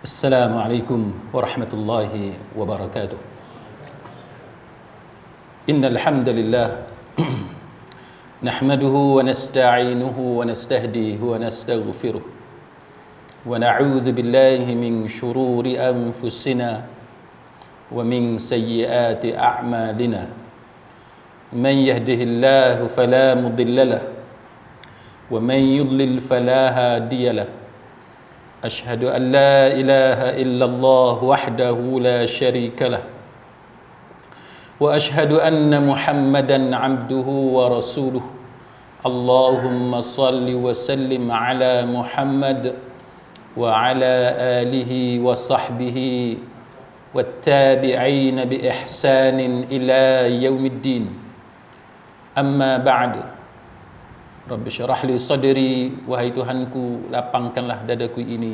Assalamualaikum warahmatullahi wabarakatuh. Innal hamdalillah nahmaduhu wa nasta'inuhu wa nastahdihi wa nastaghfiruh wa na'udzu billahi min shururi anfusina wa min sayyiati a'malina. Man yahdihillahu fala mudilla lahu wa man yudlil fala hadiya lahu. Ashhadu an la ilaha illallah wahdahu la syarika lah wa ashhadu anna Muhammadan abduhu wa rasuluh. Allahumma salli wa sallim ala Muhammad wa ala alihi wa sahbihi wattabi'ina bi ihsanin ila yaumiddin. Amma ba'd. Rabbi syarah li sadri, wahai Tuhanku, lapangkanlah dadaku ini.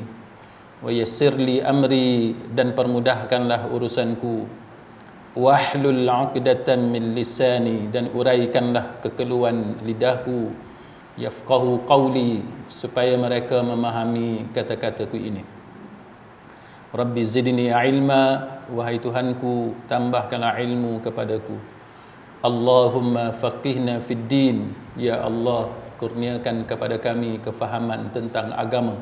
Wa yassir li amri, dan permudahkanlah urusanku. Wahlul 'uqdatan min lisani, dan uraikanlah kekeluhan lidahku. Yafqahu qawli, supaya mereka memahami kata-kataku ini. Rabbi zidni ilma, wahai Tuhanku, tambahkanlah ilmu kepadaku. Allahumma faqihna fid din, ya Allah, kurniakan kepada kami kefahaman tentang agama.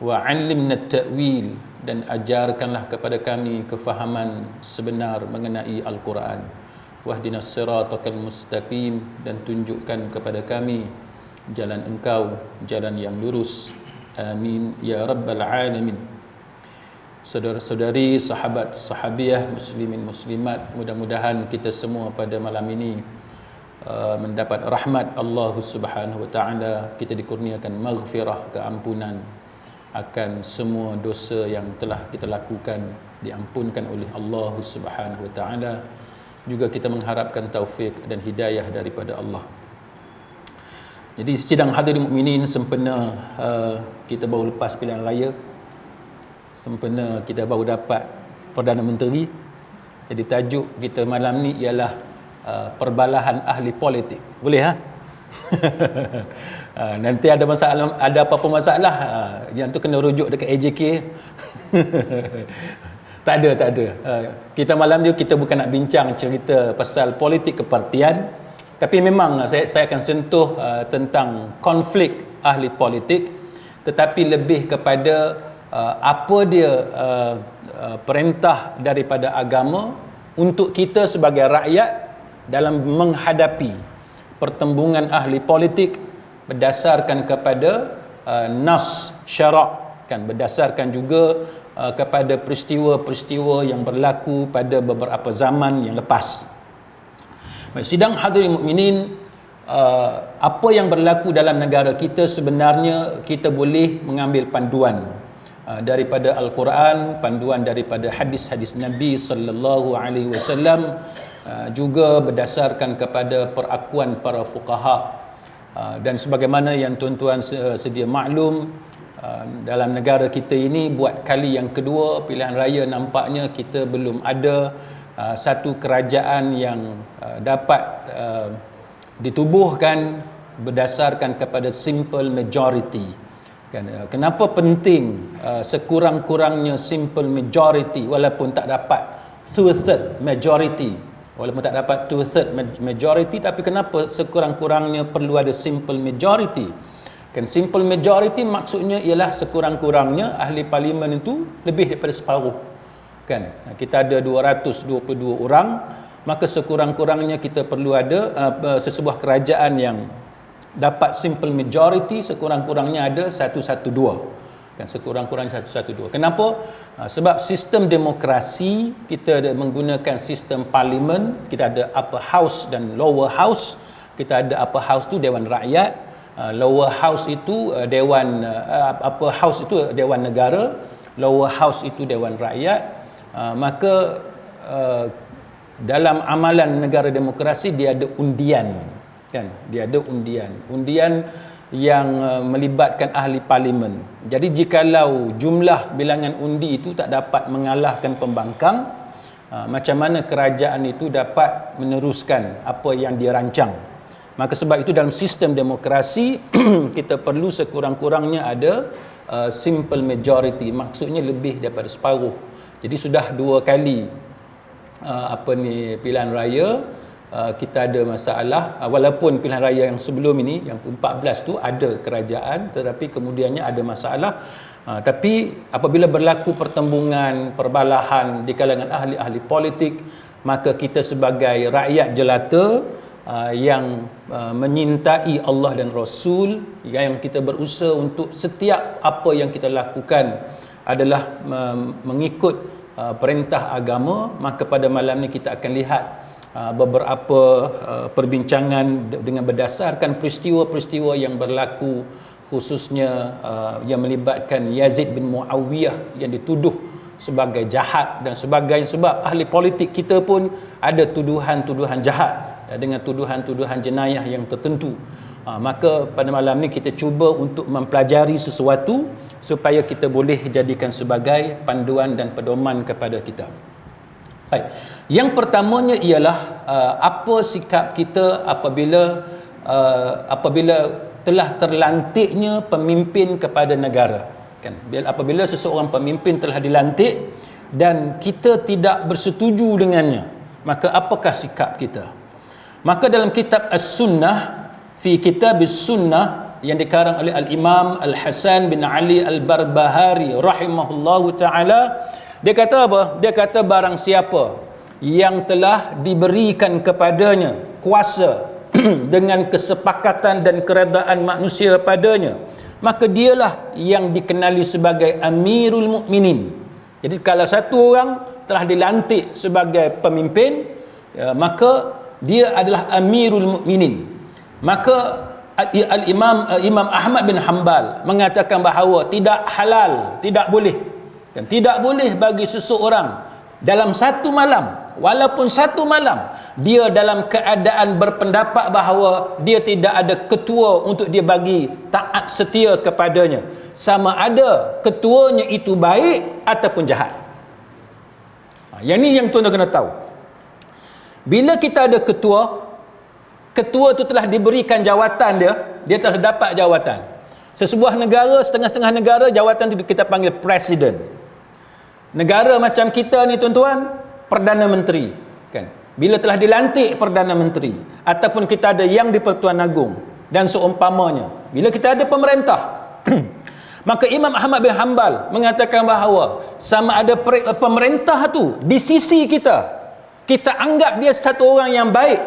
Wa 'allimna at-ta'wil, dan ajarkanlah kepada kami kefahaman sebenar mengenai Al-Quran. Wahdinas siratal mustaqim, dan tunjukkan kepada kami jalan Engkau, jalan yang lurus. Amin ya rabbal alamin. Saudara-saudari, sahabat sahabiah, muslimin muslimat, mudah-mudahan kita semua pada malam ini mendapat rahmat Allah Subhanahu wa taala. Kita dikurniakan maghfirah, keampunan akan semua dosa yang telah kita lakukan, diampunkan oleh Allah Subhanahu wa taala. Juga kita mengharapkan taufik dan hidayah daripada Allah. Jadi sidang hadirin mukminin sempena kita baru lepas pilihan raya, sempena kita baru dapat Perdana Menteri. Jadi tajuk kita malam ni ialah perbalahan ahli politik. Boleh ha? Nanti ada masalah, ada apa-apa masalah, yang tu kena rujuk dekat AJK. Tak ada. Kita malam ni kita bukan nak bincang cerita pasal politik kepartian, tapi memang saya akan sentuh tentang konflik ahli politik, tetapi lebih kepada apa dia perintah daripada agama untuk kita sebagai rakyat dalam menghadapi pertembungan ahli politik berdasarkan kepada nas syarak, kan, berdasarkan juga kepada peristiwa-peristiwa yang berlaku pada beberapa zaman yang lepas. Sidang hadirin mukminin, apa yang berlaku dalam negara kita sebenarnya kita boleh mengambil panduan daripada Al-Quran, panduan daripada hadis-hadis Nabi sallallahu alaihi wasallam, juga berdasarkan kepada perakuan para fuqaha. Dan sebagaimana yang tuan-tuan sedia maklum, dalam negara kita ini buat kali yang kedua pilihan raya, nampaknya kita belum ada satu kerajaan yang dapat ditubuhkan berdasarkan kepada simple majority. Kenapa penting sekurang-kurangnya simple majority, walaupun tak dapat two-third majority, walaupun tak dapat two-third majority, tapi kenapa sekurang-kurangnya perlu ada simple majority? Kan, simple majority maksudnya ialah sekurang-kurangnya ahli parlimen itu lebih daripada separuh. Kan, kita ada 222 orang, maka sekurang-kurangnya kita perlu ada sesebuah kerajaan yang dapat simple majority, sekurang-kurangnya ada 112. Kan, sekurang-kurangnya 112. Kenapa? Sebab sistem demokrasi kita menggunakan sistem parlimen. Kita ada upper house dan lower house. Kita ada upper house tu Dewan Rakyat, lower house itu Dewan upper house itu Dewan Negara, lower house itu Dewan Rakyat. Maka dalam amalan negara demokrasi dia ada undian. Kan, dia ada undian yang melibatkan ahli parlimen. Jadi jikalau jumlah bilangan undi itu tak dapat mengalahkan pembangkang, macam mana kerajaan itu dapat meneruskan apa yang dia rancang? Maka sebab itu dalam sistem demokrasi kita perlu sekurang-kurangnya ada simple majority, maksudnya lebih daripada separuh. Jadi sudah 2 kali pilihan raya kita ada masalah, walaupun pilihan raya yang sebelum ini yang 14 tu ada kerajaan, tetapi kemudiannya ada masalah. Tapi apabila berlaku pertembungan, perbalahan di kalangan ahli-ahli politik, maka kita sebagai rakyat jelata yang menyintai Allah dan Rasul, yang kita berusaha untuk setiap apa yang kita lakukan adalah mengikut perintah agama, maka pada malam ni kita akan lihat beberapa perbincangan dengan berdasarkan peristiwa-peristiwa yang berlaku, khususnya yang melibatkan Yazid bin Muawiyah yang dituduh sebagai jahat dan sebagainya. Sebab ahli politik kita pun ada tuduhan-tuduhan jahat dengan tuduhan-tuduhan jenayah yang tertentu. Maka pada malam ni kita cuba untuk mempelajari sesuatu supaya kita boleh jadikan sebagai panduan dan pedoman kepada kita. Baik. Yang pertamanya ialah apa sikap kita apabila telah terlantiknya pemimpin kepada negara, kan? Apabila seseorang pemimpin telah dilantik dan kita tidak bersetuju dengannya, maka apakah sikap kita? Maka dalam kitab As-Sunnah, fi kitab As-Sunnah yang dikarang oleh Al-Imam Al-Hasan bin Ali Al-Barbahari rahimahullahu ta'ala, dia kata apa? Dia kata barang siapa yang telah diberikan kepadanya kuasa dengan kesepakatan dan keredaan manusia padanya, maka dialah yang dikenali sebagai Amirul Mukminin. Jadi kalau satu orang telah dilantik sebagai pemimpin, maka dia adalah Amirul Mukminin. Maka Imam Ahmad bin Hanbal mengatakan bahawa tidak halal, tidak boleh, dan tidak boleh bagi seseorang dalam satu malam, walaupun satu malam, dia dalam keadaan berpendapat bahawa dia tidak ada ketua untuk dia bagi taat setia kepadanya, sama ada ketuanya itu baik ataupun jahat. Yang ni yang tuan-tuan kena tahu. Bila kita ada ketua tu telah diberikan jawatan dia telah dapat jawatan. Sesebuah negara, setengah-setengah negara, jawatan itu kita panggil presiden. Negara macam kita ni tuan-tuan, Perdana Menteri, kan? Bila telah dilantik Perdana Menteri, ataupun kita ada yang di Pertuan Agong dan seumpamanya, bila kita ada pemerintah maka Imam Ahmad bin Hanbal mengatakan bahawa sama ada pemerintah tu di sisi kita anggap dia satu orang yang baik,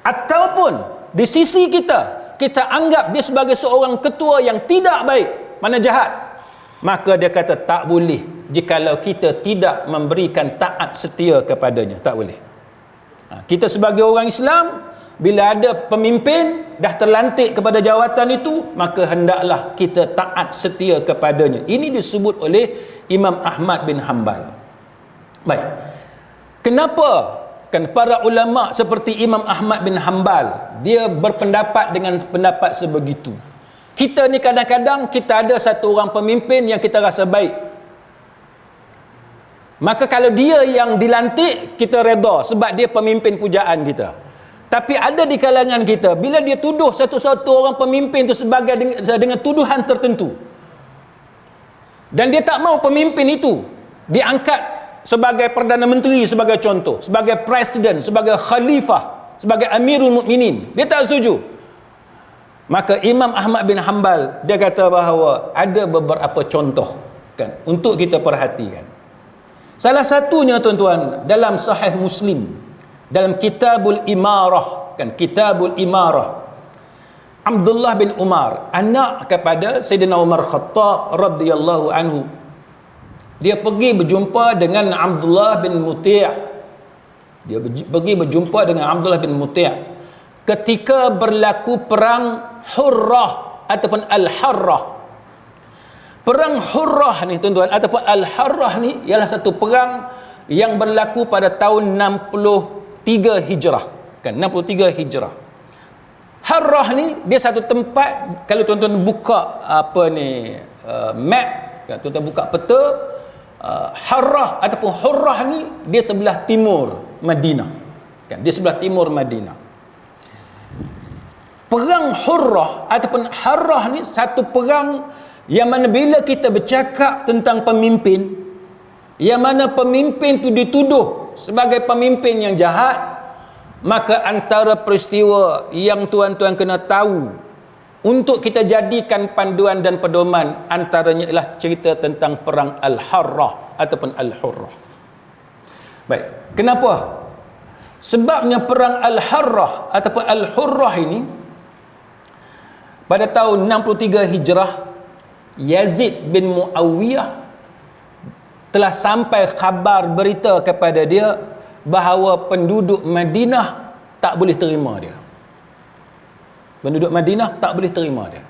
ataupun di sisi kita anggap dia sebagai seorang ketua yang tidak baik, mana jahat, maka dia kata tak boleh jikalau kita tidak memberikan taat setia kepadanya. Tak boleh. Kita sebagai orang Islam, bila ada pemimpin dah terlantik kepada jawatan itu, maka hendaklah kita taat setia kepadanya. Ini disebut oleh Imam Ahmad bin Hanbal. Baik. Kenapa kan para ulama seperti Imam Ahmad bin Hanbal dia berpendapat dengan pendapat sebegitu? Kita ni kadang-kadang kita ada satu orang pemimpin yang kita rasa baik, maka kalau dia yang dilantik, kita reda sebab dia pemimpin pujaan kita. Tapi ada di kalangan kita, bila dia tuduh satu-satu orang pemimpin itu sebagai dengan tuduhan tertentu, dan dia tak mau pemimpin itu diangkat sebagai Perdana Menteri, sebagai contoh, sebagai Presiden, sebagai Khalifah, sebagai Amirul Mukminin, dia tak setuju. Maka Imam Ahmad bin Hanbal dia kata bahawa ada beberapa contoh, kan, untuk kita perhatikan. Salah satunya tuan-tuan, dalam Sahih Muslim, dalam Kitabul Imarah, kan, Kitabul Imarah, Abdullah bin Umar, anak kepada Sayyidina Umar Khattab radhiyallahu anhu, dia pergi berjumpa dengan Abdullah bin Muti'. Dia pergi berjumpa dengan Abdullah bin Muti' ketika berlaku perang Hurrah ataupun Al-Harrah. Perang Hurrah ni tuan-tuan ataupun Al-Harrah ni ialah satu perang yang berlaku pada tahun 63 Hijrah, kan, 63 Hijrah. Harrah ni dia satu tempat, kalau tuan-tuan buka map, kan, tuan-tuan buka peta, Harrah ataupun Hurrah ni dia sebelah timur Madinah, kan, dia sebelah timur Madinah. Perang Hurrah ataupun Harrah ni satu perang Yang mana bila kita bercakap tentang pemimpin, yang mana pemimpin itu dituduh sebagai pemimpin yang jahat, maka antara peristiwa yang tuan-tuan kena tahu untuk kita jadikan panduan dan pedoman, antaranya ialah cerita tentang perang Al-Harrah ataupun Al-Hurrah. Baik, kenapa? Sebabnya perang Al-Harrah ataupun Al-Hurrah ini pada tahun 63 Hijrah, Yazid bin Muawiyah telah sampai khabar berita kepada dia bahawa penduduk Madinah tak boleh terima dia. Penduduk Madinah tak boleh terima dia.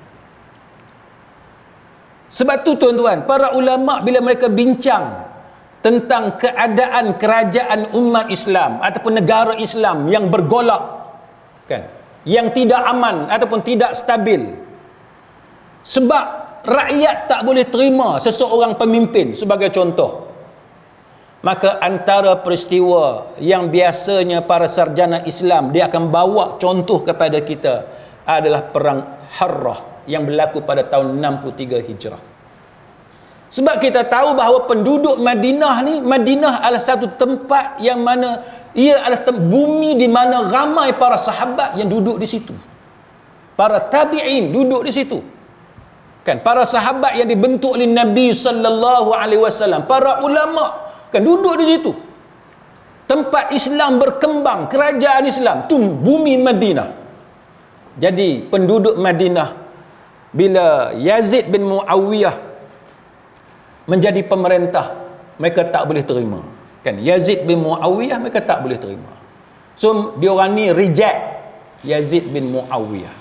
Sebab tu tuan-tuan, para ulama bila mereka bincang tentang keadaan kerajaan umat Islam ataupun negara Islam yang bergolak, kan, yang tidak aman ataupun tidak stabil, sebab rakyat tak boleh terima seseorang pemimpin sebagai contoh, maka antara peristiwa yang biasanya para sarjana Islam dia akan bawa contoh kepada kita adalah perang Harrah yang berlaku pada tahun 63 Hijrah. Sebab kita tahu bahawa penduduk Madinah ni, Madinah adalah satu tempat yang mana ia adalah bumi di mana ramai para sahabat yang duduk di situ. Para tabi'in duduk di situ. Kan, para sahabat yang dibentuk oleh Nabi sallallahu alaihi wasallam, para ulama kan duduk di situ. Tempat Islam berkembang, kerajaan Islam tu bumi Madinah. Jadi penduduk Madinah bila Yazid bin Muawiyah menjadi pemerintah, mereka tak boleh terima. Kan, Yazid bin Muawiyah mereka tak boleh terima. So diorang ni reject Yazid bin Muawiyah.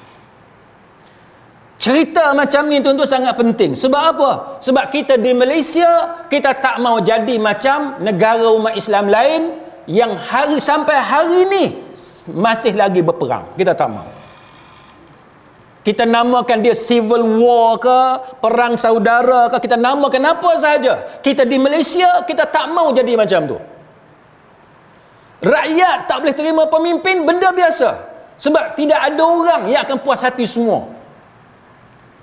Cerita macam ni tuan-tuan sangat penting. Sebab apa? Sebab kita di Malaysia, kita tak mau jadi macam negara umat Islam lain yang sampai hari ni masih lagi berperang. Kita tak mau. Kita namakan dia civil war ke, perang saudara ke, kita namakan apa sahaja. Kita di Malaysia, kita tak mau jadi macam tu. Rakyat tak boleh terima pemimpin, benda biasa. Sebab tidak ada orang yang akan puas hati semua.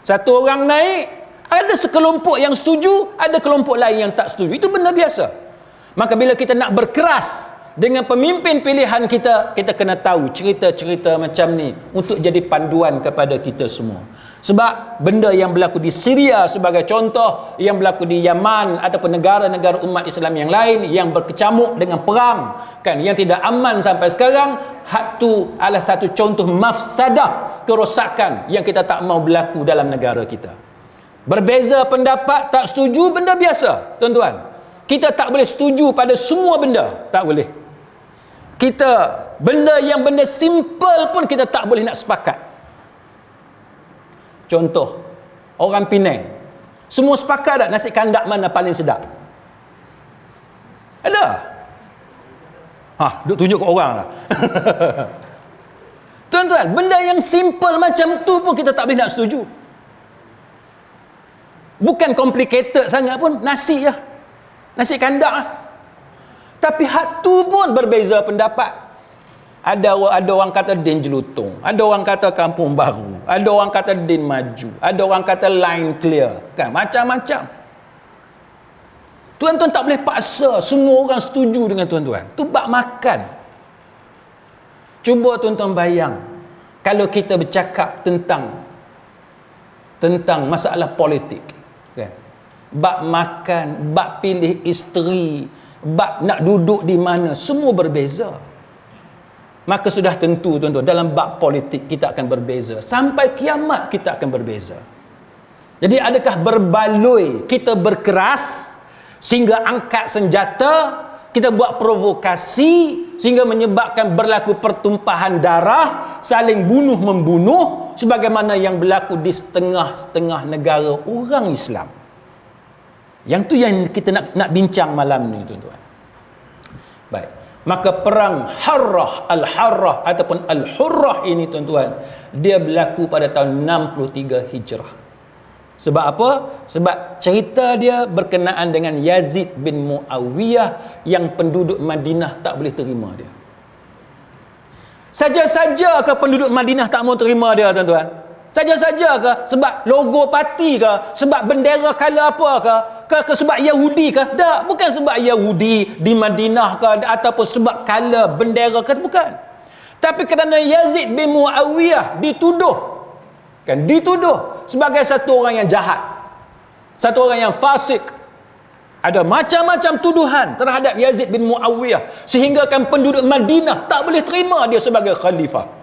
Satu orang naik, ada sekelompok yang setuju, ada kelompok lain yang tak setuju. Itu benda biasa. Maka bila kita nak berkeras dengan pemimpin pilihan kita, kita kena tahu cerita-cerita macam ni untuk jadi panduan kepada kita semua. Sebab benda yang berlaku di Syria sebagai contoh, yang berlaku di Yaman ataupun negara-negara umat Islam yang lain yang berkecamuk dengan perang, kan, yang tidak aman sampai sekarang, hak tu adalah satu contoh mafsadah, kerosakan yang kita tak mau berlaku dalam negara kita. Berbeza pendapat, tak setuju, benda biasa, tuan-tuan. Kita tak boleh setuju pada semua benda, tak boleh. Kita benda simple pun kita tak boleh nak sepakat. Contoh, orang Penang semua sepakat tak nasi kandak mana paling sedap? Ada? Duk tunjuk ke orang lah. Tuan-tuan, benda yang simple macam tu pun kita tak boleh nak setuju. Bukan complicated sangat pun, nasi je, nasi kandak lah. Tapi hak tu pun berbeza pendapat. Ada orang kata din Jelutong, ada orang kata Kampung Baru, ada orang kata din Maju, ada orang kata line clear, kan, macam-macam. Tuan-tuan tak boleh paksa semua orang setuju dengan tuan-tuan. Tu bab makan. Cuba tuan-tuan bayang kalau kita bercakap tentang masalah politik, kan? Bab makan, bab pilih isteri, bab nak duduk di mana, semua berbeza. Maka sudah tentu tuan-tuan, dalam bab politik kita akan berbeza. Sampai kiamat kita akan berbeza. Jadi adakah berbaloi kita berkeras sehingga angkat senjata, kita buat provokasi sehingga menyebabkan berlaku pertumpahan darah, saling bunuh-membunuh sebagaimana yang berlaku di setengah-setengah negara orang Islam? Yang tu yang kita nak bincang malam ni, tuan-tuan. Baik. Maka perang Harrah, Al-Harrah ataupun Al-Hurrah ini, tuan-tuan, dia berlaku pada tahun 63 Hijrah. Sebab apa? Sebab cerita dia berkenaan dengan Yazid bin Muawiyah yang penduduk Madinah tak boleh terima dia. Saja-saja ke penduduk Madinah tak mau terima dia, tuan-tuan? Saja-saja ke sebab logo parti ke, sebab bendera kala apa ke sebab Yahudi ke? Tak, bukan sebab Yahudi di Madinah ke ataupun sebab kala bendera ke, bukan. Tapi kerana Yazid bin Muawiyah dituduh sebagai satu orang yang jahat, satu orang yang fasik. Ada macam-macam tuduhan terhadap Yazid bin Muawiyah sehingga kan penduduk Madinah tak boleh terima dia sebagai khalifah.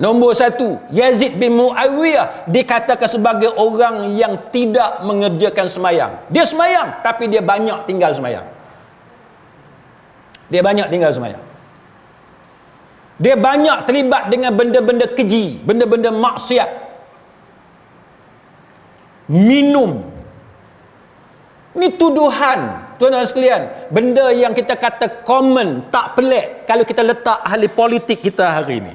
Nombor satu, Yazid bin Muawiyah dikatakan sebagai orang yang tidak mengerjakan semayang. Dia semayang tapi dia banyak tinggal semayang. Dia banyak terlibat dengan benda-benda keji, benda-benda maksiat. Minum. Ni tuduhan, tuan-tuan sekalian. Benda yang kita kata common, tak pelik kalau kita letak ahli politik kita hari ini.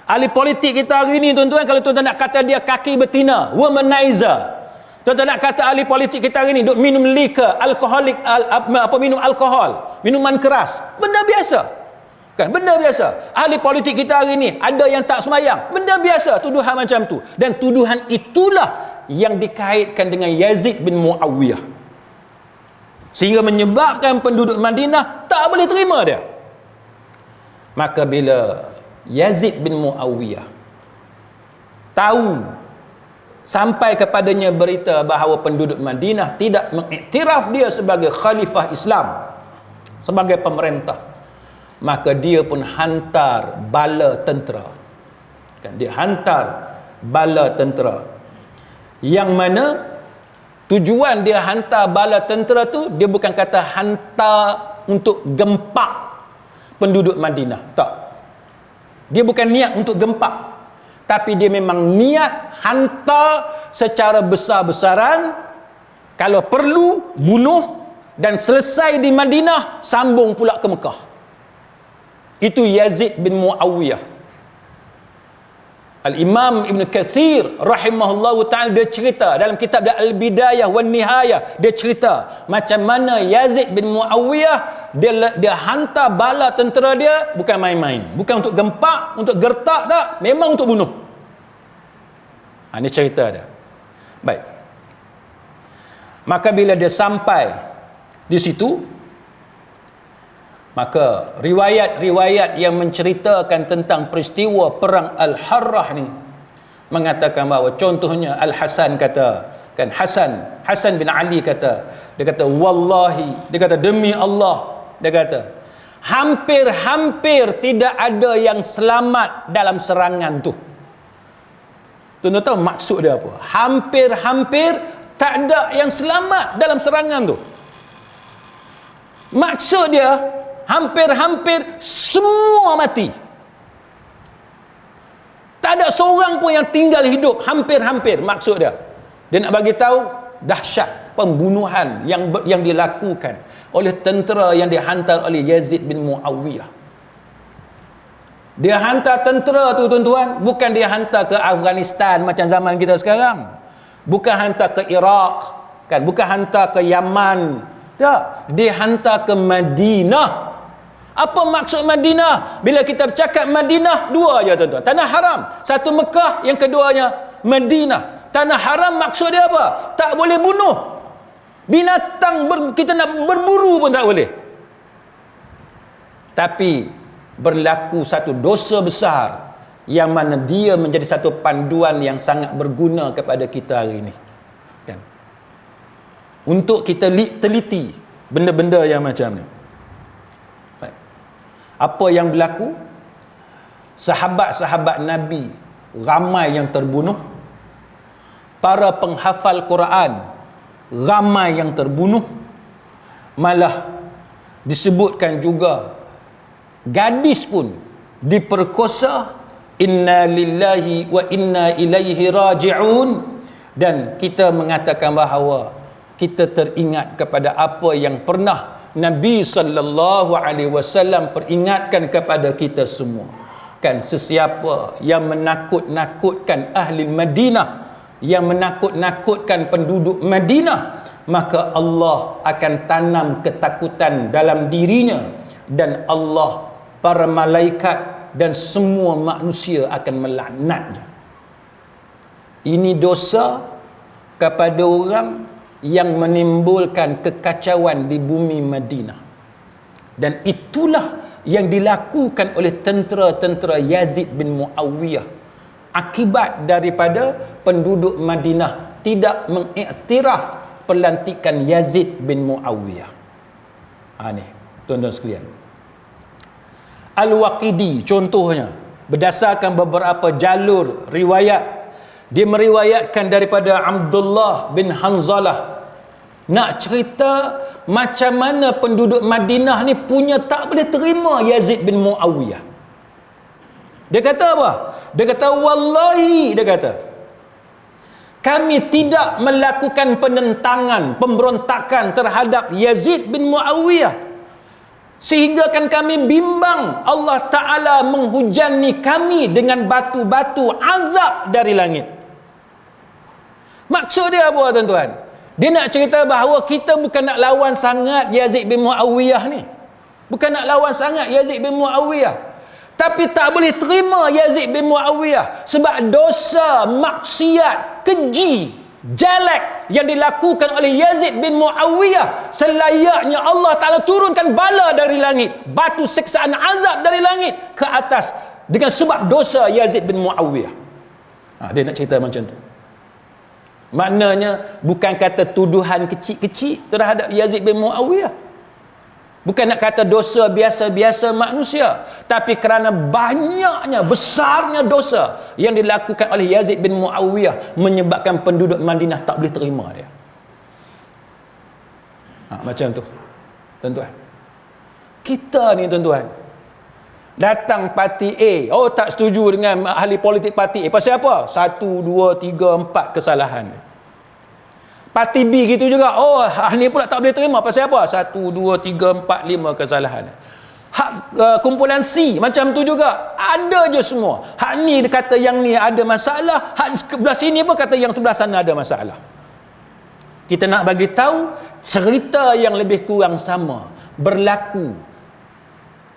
Ahli politik kita hari ini, tuan-tuan, kalau tuan-tuan nak kata dia kaki betina, womanizer. Tuan-tuan nak kata ahli politik kita hari ini duk minum liquor, alkoholik, minum alkohol, minuman keras. Benda biasa. Kan, benda biasa. Ahli politik kita hari ini ada yang tak semayang. Benda biasa, tuduhan macam tu. Dan tuduhan itulah yang dikaitkan dengan Yazid bin Muawiyah, sehingga menyebabkan penduduk Madinah tak boleh terima dia. Maka bila Yazid bin Muawiyah tahu, sampai kepadanya berita bahawa penduduk Madinah tidak mengiktiraf dia sebagai khalifah Islam, sebagai pemerintah, maka dia pun hantar bala tentera. Dia hantar bala tentera, yang mana tujuan dia hantar bala tentera tu, dia bukan kata hantar untuk gempak penduduk Madinah, tak. Dia bukan niat untuk gempak, tapi dia memang niat hantar secara besar-besaran, kalau perlu bunuh, dan selesai di Madinah sambung pula ke Mekah. Itu Yazid bin Muawiyah. Al-Imam Ibn Kathir rahimahullahu ta'ala, dia cerita dalam kitab dia Al-Bidayah wan Nihayah, dia cerita macam mana Yazid bin Muawiyah dia hantar bala tentera dia bukan main-main, bukan untuk gempak, untuk gertak, tak, memang untuk bunuh. Ini cerita dia. Baik, maka bila dia sampai di situ, maka riwayat-riwayat yang menceritakan tentang peristiwa perang Al-Harrah ni mengatakan bahawa, contohnya Al-Hasan kata, kan, Hasan bin Ali kata, dia kata wallahi, dia kata demi Allah, dia kata hampir-hampir tidak ada yang selamat dalam serangan tu. Tuan-tuan tahu maksud dia apa? Hampir-hampir tak ada yang selamat dalam serangan tu. Maksud dia hampir-hampir semua mati. Tak ada seorang pun yang tinggal hidup, hampir-hampir maksud dia. Dia nak bagi tahu dahsyat pembunuhan yang dilakukan oleh tentera yang dihantar oleh Yazid bin Muawiyah. Dia hantar tentera tu, tuan-tuan, bukan dia hantar ke Afghanistan macam zaman kita sekarang. Bukan hantar ke Iraq, kan, bukan hantar ke Yaman. Tak, dia hantar ke Madinah. Apa maksud Madinah? Bila kita bercakap Madinah, dua aja, tuan-tuan. Tanah haram. Satu Mekah, yang keduanya Madinah. Tanah haram maksud dia apa? Tak boleh bunuh. Binatang kita nak berburu pun tak boleh. Tapi berlaku satu dosa besar yang mana dia menjadi satu panduan yang sangat berguna kepada kita hari ini, kan? Untuk kita teliti benda-benda yang macam ni. Apa yang berlaku? Sahabat-sahabat Nabi ramai yang terbunuh. Para penghafal Quran ramai yang terbunuh. Malah disebutkan juga gadis pun diperkosa. Inna lillahi wa inna ilaihi raji'un. Dan kita mengatakan bahawa kita teringat kepada apa yang pernah Nabi sallallahu alaihi wasallam peringatkan kepada kita semua, kan, sesiapa yang menakut-nakutkan ahli Madinah, yang menakut-nakutkan penduduk Madinah, maka Allah akan tanam ketakutan dalam dirinya, dan Allah, para malaikat dan semua manusia akan melaknatnya. Ini dosa kepada orang yang menimbulkan kekacauan di bumi Madinah. Dan itulah yang dilakukan oleh tentera-tentera Yazid bin Muawiyah akibat daripada penduduk Madinah tidak mengiktiraf pelantikan Yazid bin Muawiyah. Ni, tuan-tuan sekalian. Al-Waqidi contohnya, berdasarkan beberapa jalur riwayat, dia meriwayatkan daripada Abdullah bin Hanzalah, nak cerita macam mana penduduk Madinah ni punya tak boleh terima Yazid bin Muawiyah. Dia kata apa? Dia kata, wallahi, dia kata, kami tidak melakukan penentangan, pemberontakan terhadap Yazid bin Muawiyah, sehingga kan kami bimbang Allah Ta'ala menghujani kami dengan batu-batu azab dari langit. Maksud dia apa, tuan-tuan? Dia nak cerita bahawa kita bukan nak lawan sangat Yazid bin Muawiyah ni. Bukan nak lawan sangat Yazid bin Muawiyah. Tapi tak boleh terima Yazid bin Muawiyah sebab dosa, maksiat, keji, jelek yang dilakukan oleh Yazid bin Muawiyah, selayaknya Allah Ta'ala turunkan bala dari langit, batu siksaan azab dari langit ke atas dengan sebab dosa Yazid bin Muawiyah. Dia nak cerita macam tu. Maknanya bukan kata tuduhan kecil-kecil terhadap Yazid bin Muawiyah, bukan nak kata dosa biasa-biasa manusia, tapi kerana banyaknya, besarnya dosa yang dilakukan oleh Yazid bin Muawiyah menyebabkan penduduk Madinah tak boleh terima dia. Macam tu, tuan-tuan. Kita ni, tuan-tuan, datang parti A, tak setuju dengan ahli politik parti A. Pasal apa? 1, 2, 3, 4 kesalahan. Parti B gitu juga. Ni pula tak boleh terima. Pasal apa? 1, 2, 3, 4, 5 kesalahan. Kumpulan C macam tu juga. Ada je semua. Hak ni dia kata yang ni ada masalah. Hak sebelah sini pun kata yang sebelah sana ada masalah. Kita nak bagi tahu cerita yang lebih kurang sama berlaku,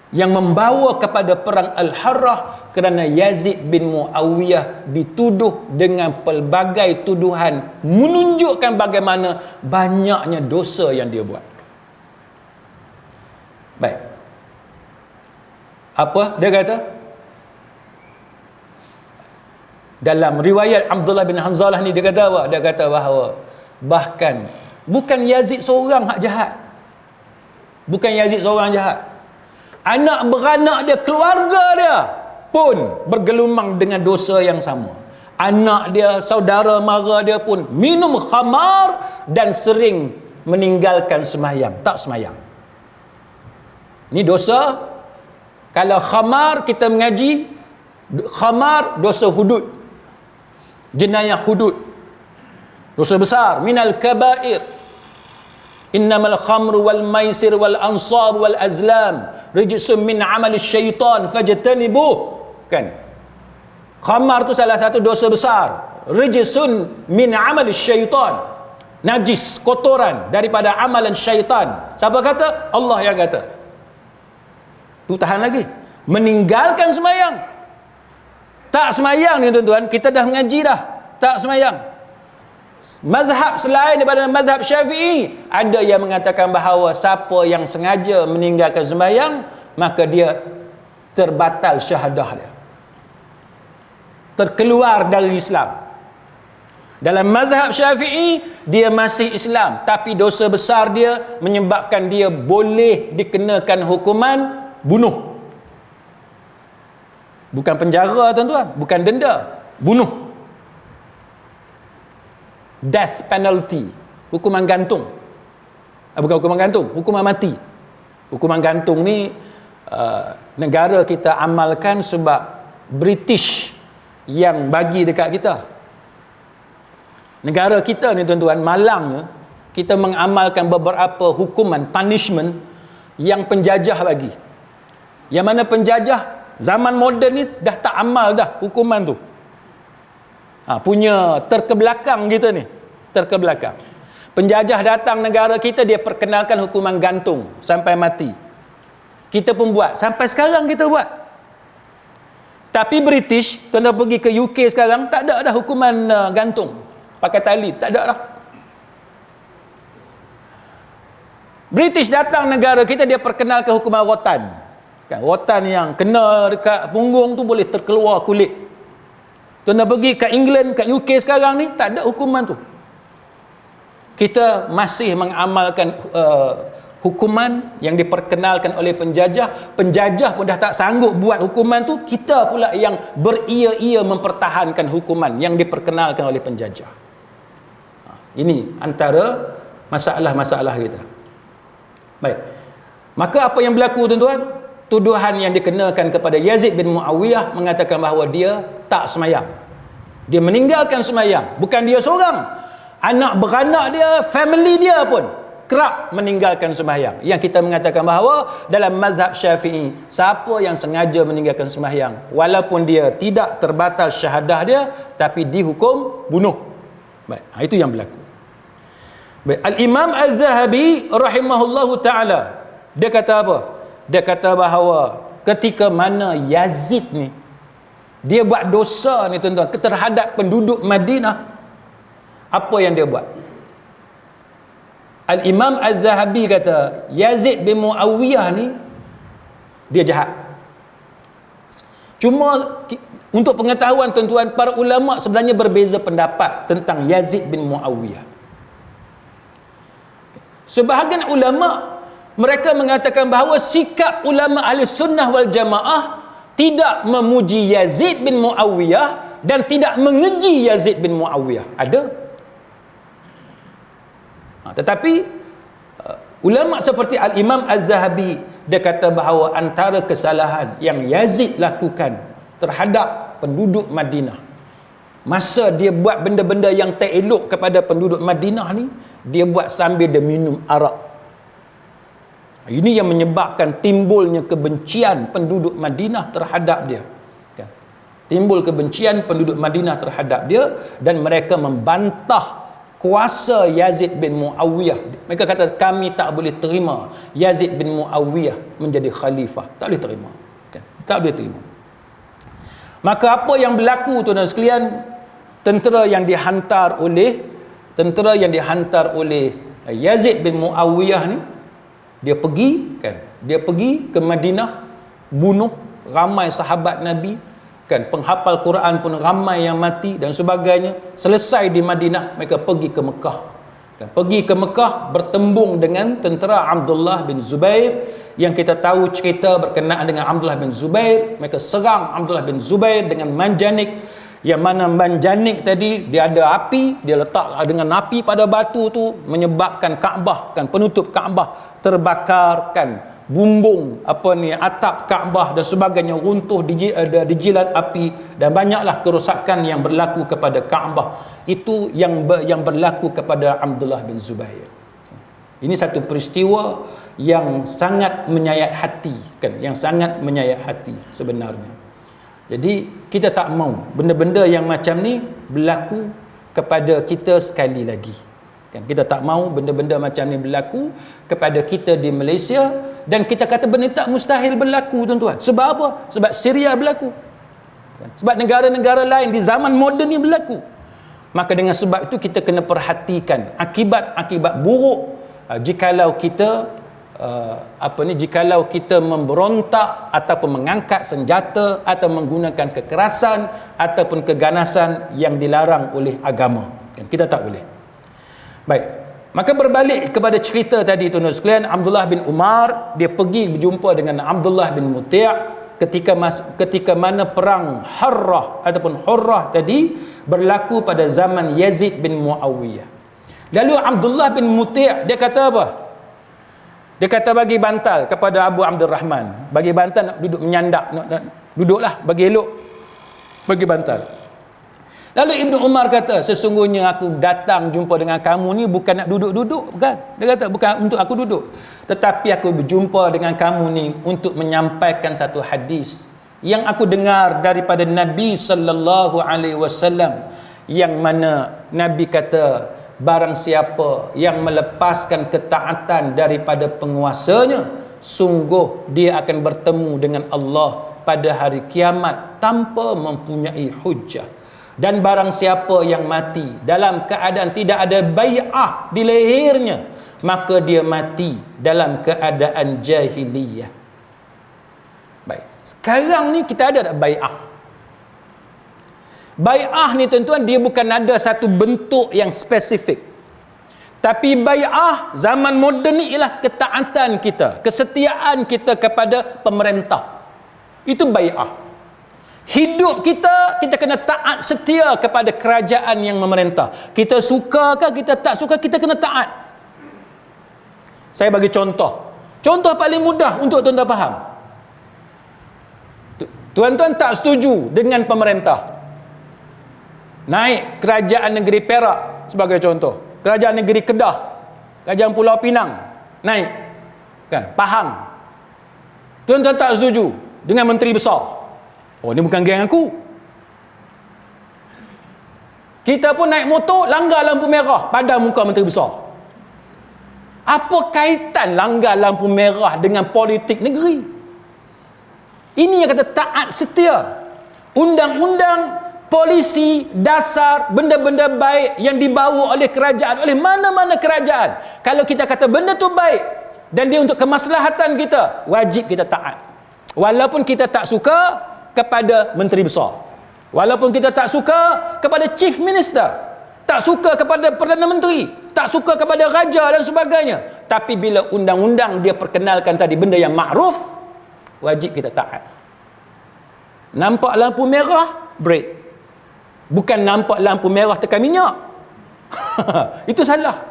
yang membawa kepada perang Al-Harrah kerana Yazid bin Muawiyah dituduh dengan pelbagai tuduhan menunjukkan bagaimana banyaknya dosa yang dia buat. Baik. Apa dia kata? Dalam riwayat Abdullah bin Hanzalah ni dia kata apa? Dia kata bahawa bahkan bukan Yazid seorang hak jahat. Bukan Yazid seorang jahat. Anak beranak dia, keluarga dia pun bergelumang dengan dosa yang sama. Anak dia, saudara mara dia pun minum khamar dan sering meninggalkan sembahyang, tak sembahyang. Ini dosa. Kalau khamar, kita mengaji khamar dosa hudud, jenayah hudud, dosa besar, minal kabair. Innamal khamru wal maisir wal ansab wal azlam rijsun min amali syaitan fajtanibuh. Kan? Khamar tu salah satu dosa besar. Rijsun min amali syaitan. Najis, kotoran daripada amalan syaitan. Siapa kata? Allah yang kata. Tu tahan lagi. Meninggalkan sembahyang. Tak sembahyang ni, tuan-tuan, kita dah mengaji dah. Tak sembahyang. Mazhab selain daripada mazhab Syafi'i, ada yang mengatakan bahawa siapa yang sengaja meninggalkan sembahyang, maka dia terbatal syahadah dia, terkeluar dari Islam. Dalam mazhab Syafi'i, dia masih Islam, tapi dosa besar dia menyebabkan dia boleh dikenakan hukuman bunuh. Bukan penjara, tuan-tuan, bukan denda, bunuh. Death penalty, hukuman gantung. Bukan hukuman gantung, hukuman mati. Hukuman gantung ni negara kita amalkan sebab British yang bagi dekat kita. Negara kita ni, tuan-tuan, malangnya kita mengamalkan beberapa hukuman, punishment yang penjajah bagi. Yang mana penjajah zaman moden ni dah tak amal dah hukuman tu. Punya terkebelakang kita ni, terkebelakang. Penjajah datang negara kita, dia perkenalkan hukuman gantung sampai mati. Kita pun buat, sampai sekarang kita buat. Tapi British, tuan pergi ke UK sekarang, tak ada dah hukuman gantung pakai tali, tak ada dah. British datang negara kita, dia perkenalkan hukuman rotan. Kan, rotan yang kena dekat punggung tu boleh terkeluar kulit. Tuan pergi ke England, kat UK sekarang ni, tak ada hukuman tu. Kita masih mengamalkan hukuman yang diperkenalkan oleh penjajah. Penjajah pun dah tak sanggup buat hukuman tu, kita pula yang beria-ia mempertahankan hukuman yang diperkenalkan oleh penjajah. Ini antara masalah-masalah kita. Baik. Maka apa yang berlaku tuan-tuan? Tuduhan yang dikenakan kepada Yazid bin Muawiyah mengatakan bahawa dia tak semayang. Dia meninggalkan semayang. Bukan dia seorang. Anak beranak dia, family dia pun kerap meninggalkan sembahyang. Yang kita mengatakan bahawa dalam mazhab Syafi'i, siapa yang sengaja meninggalkan sembahyang, walaupun dia tidak terbatal syahadah dia, tapi dihukum bunuh. Baik, itu yang berlaku. Baik, Al-Imam Az-Zahabi rahimahullahu ta'ala, dia kata apa? Dia kata bahawa ketika mana Yazid ni, dia buat dosa ni tuan-tuan terhadap penduduk Madinah, apa yang dia buat? Al-Imam Az-Zahabi kata Yazid bin Muawiyah ni dia jahat. Cuma untuk pengetahuan tuan-tuan, para ulama sebenarnya berbeza pendapat tentang Yazid bin Muawiyah. Sebahagian ulama mereka mengatakan bahawa sikap ulama ahli sunnah wal jamaah tidak memuji Yazid bin Muawiyah dan tidak mengeji Yazid bin Muawiyah. Ada. Tetapi ulama seperti Al-Imam Az-Zahabi, dia kata bahawa antara kesalahan yang Yazid lakukan terhadap penduduk Madinah, masa dia buat benda-benda yang tak elok kepada penduduk Madinah ni, dia buat sambil dia minum arak. Ini yang menyebabkan timbulnya kebencian penduduk Madinah terhadap dia. Timbul kebencian penduduk Madinah terhadap dia, dan mereka membantah kuasa Yazid bin Muawiyah. Mereka kata kami tak boleh terima Yazid bin Muawiyah menjadi khalifah. Tak boleh terima. Tak boleh terima. Maka apa yang berlaku tuan-tuan sekalian? Tentera yang dihantar oleh Yazid bin Muawiyah ni, dia pergi ke Madinah, bunuh ramai sahabat Nabi. Kan, penghafal Quran pun ramai yang mati dan sebagainya. Selesai di Madinah, mereka pergi ke Mekah. Kan, pergi ke Mekah bertembung dengan tentera Abdullah bin Zubair. Yang kita tahu cerita berkenaan dengan Abdullah bin Zubair. Mereka serang Abdullah bin Zubair dengan manjanik. Yang mana manjanik tadi, dia ada api, dia letak dengan api pada batu tu, menyebabkan Kaabah, kan, penutup Kaabah terbakar, kan, bumbung atap Kaabah dan sebagainya runtuh, dijilat api, dan banyaklah kerosakan yang berlaku kepada Kaabah. Itu yang berlaku kepada Abdullah bin Zubair. Ini satu peristiwa yang sangat menyayat hati, kan, yang sangat menyayat hati sebenarnya. Jadi kita tak mau benda-benda yang macam ni berlaku kepada kita sekali lagi. Kan, kita tak mau benda-benda macam ni berlaku kepada kita di Malaysia, dan kita kata benda tak mustahil berlaku tuan-tuan. Sebab apa? Sebab Syria berlaku. Kan, sebab negara-negara lain di zaman moden ni berlaku. Maka dengan sebab itu kita kena perhatikan akibat-akibat buruk jikalau kita memberontak ataupun mengangkat senjata atau menggunakan kekerasan ataupun keganasan yang dilarang oleh agama. Kan, kita tak boleh. Baik, maka berbalik kepada cerita tadi tuan-tuan sekalian, Abdullah bin Umar dia pergi berjumpa dengan Abdullah bin Muti' ketika mana perang Harrah ataupun Hurrah tadi berlaku pada zaman Yazid bin Muawiyah. Lalu Abdullah bin Muti' dia kata apa? Dia kata bagi bantal kepada Abu Abdurrahman, bagi bantal nak duduk menyandak, duduklah bagi elok, bagi bantal. Lalu Ibnu Umar kata, sesungguhnya aku datang jumpa dengan kamu ni bukan nak duduk-duduk, bukan. Dia kata bukan untuk aku duduk, tetapi aku berjumpa dengan kamu ni untuk menyampaikan satu hadis yang aku dengar daripada Nabi sallallahu alaihi wasallam, yang mana Nabi kata, barang siapa yang melepaskan ketaatan daripada penguasanya, sungguh dia akan bertemu dengan Allah pada hari kiamat tanpa mempunyai hujjah. Dan barang siapa yang mati dalam keadaan tidak ada bai'ah di lehernya, maka dia mati dalam keadaan jahiliyah. Baik, sekarang ni kita ada tak bai'ah? Bai'ah ni tuan-tuan, dia bukan ada satu bentuk yang spesifik. Tapi bai'ah zaman moden ni ialah ketaatan kita, kesetiaan kita kepada pemerintah. Itu bai'ah. Hidup kita kena taat setia kepada kerajaan yang memerintah. Kita suka ke kita tak suka, kita kena taat. Saya bagi contoh. Contoh paling mudah untuk tuan-tuan faham. Tuan-tuan tak setuju dengan pemerintah. Naik kerajaan negeri Perak sebagai contoh. Kerajaan negeri Kedah, kerajaan Pulau Pinang, naik. Kan? Pahang. Tuan-tuan tak setuju dengan menteri besar. Oh, ni bukan geng aku. Kita pun naik motor, langgar lampu merah pada muka menteri besar. Apa kaitan langgar lampu merah dengan politik negeri? Ini yang kata taat setia. Undang-undang, polisi, dasar, benda-benda baik yang dibawa oleh kerajaan, oleh mana-mana kerajaan. Kalau kita kata benda tu baik dan dia untuk kemaslahatan kita, wajib kita taat. Walaupun kita tak suka kepada menteri besar, walaupun kita tak suka kepada chief minister, tak suka kepada perdana menteri, tak suka kepada raja dan sebagainya, tapi bila undang-undang dia perkenalkan tadi benda yang makruf, wajib kita taat. Nampak lampu merah, break. Bukan nampak lampu merah tekan minyak. Itu salah.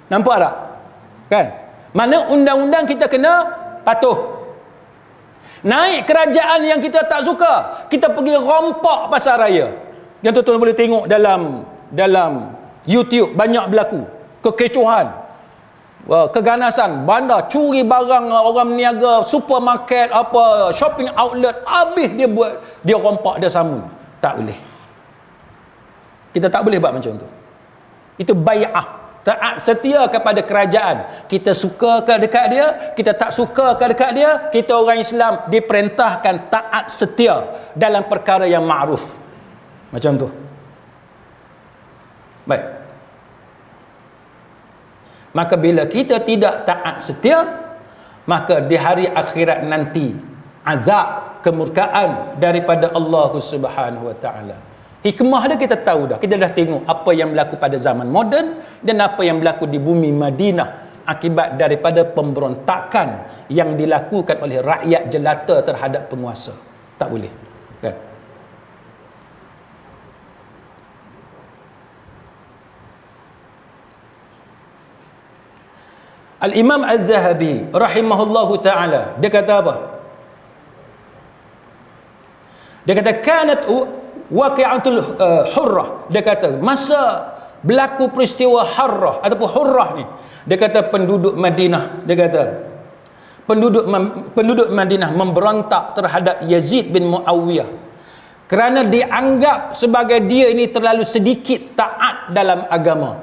Nampak tak? Kan? Mana undang-undang kita kena patuh. Naik kerajaan yang kita tak suka, kita pergi rompak pasar raya. Yang tuan-tuan boleh tengok dalam YouTube, banyak berlaku kekecohan, keganasan, bandar, curi barang orang meniaga, supermarket, apa, shopping outlet, habis dia rompak, dia samun. Tak boleh. Kita tak boleh buat macam tu. Itu bai'ah. Taat setia kepada kerajaan. Kita suka ke dekat dia, kita tak suka ke dekat dia, kita orang Islam diperintahkan taat setia dalam perkara yang ma'ruf. Macam tu. Baik. Maka bila kita tidak taat setia, maka di hari akhirat nanti azab, kemurkaan daripada Allah Subhanahu wa taala. Hikmah dia kita tahu dah. Kita dah tengok apa yang berlaku pada zaman moden dan apa yang berlaku di bumi Madinah akibat daripada pemberontakan yang dilakukan oleh rakyat jelata terhadap penguasa. Tak boleh. Kan? Al-Imam Az-Zahabi rahimahullahu ta'ala, dia kata apa? Dia kata kanat waqi'atul hurrah. Dia kata masa berlaku peristiwa Harrah ataupun Hurrah ni, dia kata penduduk Madinah, dia kata penduduk Madinah memberontak terhadap Yazid bin Muawiyah kerana dianggap sebagai dia ini terlalu sedikit taat dalam agama,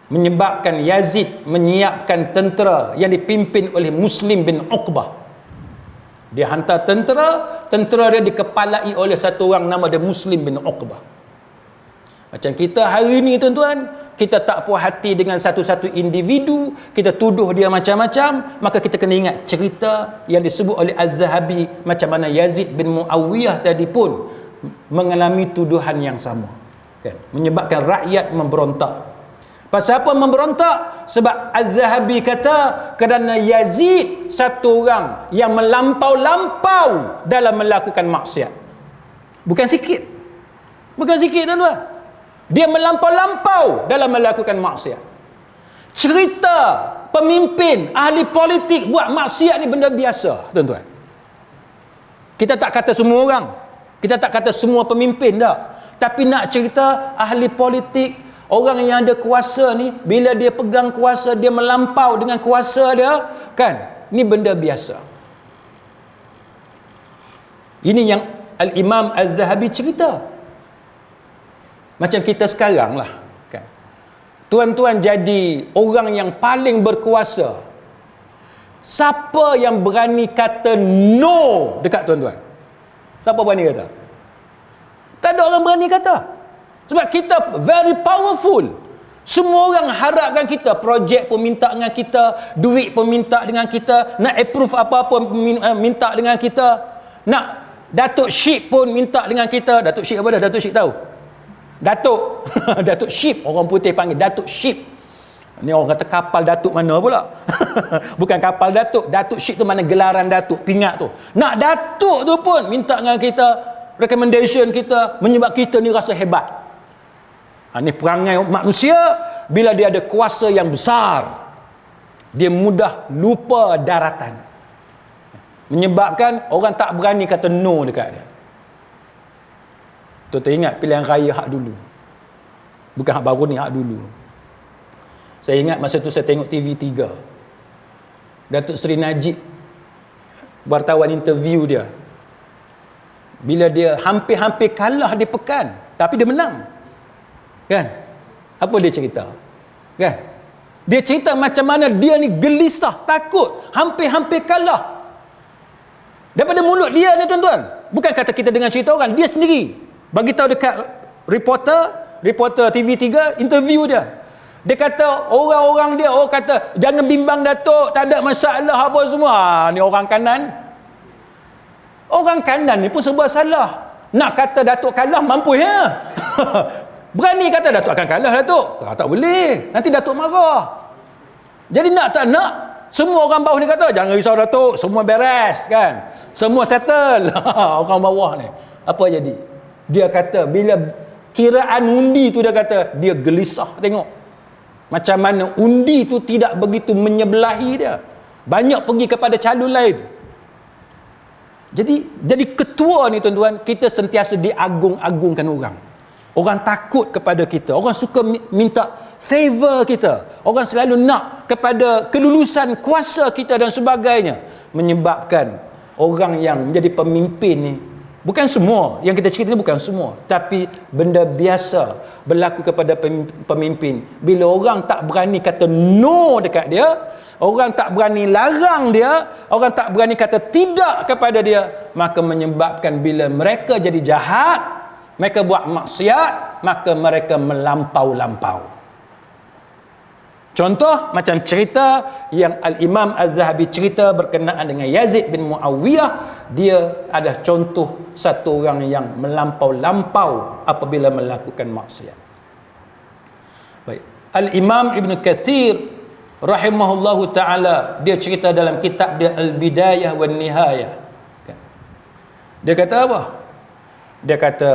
menyebabkan Yazid menyiapkan tentera yang dipimpin oleh Muslim bin Uqbah. Dia hantar tentera dia dikepalai oleh satu orang nama dia Muslim bin Uqbah. Macam kita hari ni tuan-tuan, kita tak puas hati dengan satu-satu individu, kita tuduh dia macam-macam, maka kita kena ingat cerita yang disebut oleh Az-Zahabi, macam mana Yazid bin Muawiyah tadi pun mengalami tuduhan yang sama, kan? Menyebabkan rakyat memberontak. Pasal apa memberontak? Sebab Az-Zahabi kata kerana Yazid satu orang yang melampau-lampau dalam melakukan maksiat. Bukan sikit. Bukan sikit tuan-tuan. Dia melampau-lampau dalam melakukan maksiat. Cerita pemimpin, ahli politik buat maksiat ni benda biasa, tuan-tuan. Kita tak kata semua orang. Kita tak kata semua pemimpin dah. Tapi nak cerita ahli politik, orang yang ada kuasa ni, bila dia pegang kuasa, dia melampau dengan kuasa dia, kan? Ni benda biasa. Ini yang Al-Imam Az-Zahabi cerita. Macam kita sekarang lah, kan? Tuan-tuan jadi orang yang paling berkuasa, Siapa yang berani kata no dekat tuan-tuan? Siapa berani kata? Tak ada orang berani kata. Sebab kita very powerful. Semua orang harapkan kita, projek pun minta dengan kita, duit pun minta dengan kita, nak approve apa-apa minta dengan kita, nak Datuk Syip pun minta dengan kita. Datuk Syip apa dah? Datuk Syip tahu? Datuk Datuk Syip, orang putih panggil Datuk Syip. Ni orang kata kapal Datuk mana pula? Bukan kapal Datuk. Datuk Syip tu mana gelaran Datuk, pingat tu. Nak Datuk tu pun minta dengan kita, recommendation kita, menyebab kita ni rasa hebat. Ini perangai manusia. Bila dia ada kuasa yang besar, dia mudah lupa daratan, menyebabkan orang tak berani kata no dekat dia. Tuan ingat pilihan raya hak dulu, bukan hak baru ni, hak dulu. Saya ingat masa tu saya tengok TV3, Datuk Seri Najib, wartawan interview dia, bila dia hampir-hampir kalah di Pekan, tapi dia menang. Kan? Apa dia cerita? Kan? Dia cerita macam mana dia ni gelisah, takut, hampir-hampir kalah. Daripada mulut dia ni tuan-tuan. Bukan kata kita dengar cerita orang, dia sendiri bagi tahu dekat reporter TV3 interview dia. Dia kata orang-orang dia, orang kata jangan bimbang Datuk, tak ada masalah apa semua. Ni orang kanan. Orang kanan ni pun serba salah. Nak kata Datuk kalah mampu ya. Berani kata Datuk akan kalah Datuk. Tak boleh. Nanti Datuk marah. Jadi nak tak nak, semua orang bawah ni kata jangan risau Datuk, semua beres kan. Semua settle. Orang bawah ni. Apa jadi? Dia kata bila kiraan undi tu, dia kata dia gelisah tengok macam mana undi tu tidak begitu menyebelahi dia. Banyak pergi kepada calon lain. Jadi ketua ni tuan-tuan, kita sentiasa diagung-agungkan orang. Orang takut kepada kita. Orang suka minta favor kita. Orang selalu nak kepada kelulusan kuasa kita dan sebagainya. Menyebabkan orang yang menjadi pemimpin ni, bukan semua, yang kita cerita ni bukan semua, tapi benda biasa berlaku kepada pemimpin. Bila orang tak berani kata no dekat dia, orang tak berani larang dia, orang tak berani kata tidak kepada dia, maka menyebabkan bila mereka jadi jahat, mereka buat maksiat, maka mereka melampau-lampau. Contoh macam cerita yang Al-Imam Az-Zahabi cerita berkenaan dengan Yazid bin Muawiyah. Dia adalah contoh satu orang yang melampau-lampau apabila melakukan maksiat. Baik. Al-Imam Ibn Katsir rahimahullahu ta'ala, dia cerita dalam kitab dia Al-Bidayah wan Nihayah. Dia kata apa? Dia kata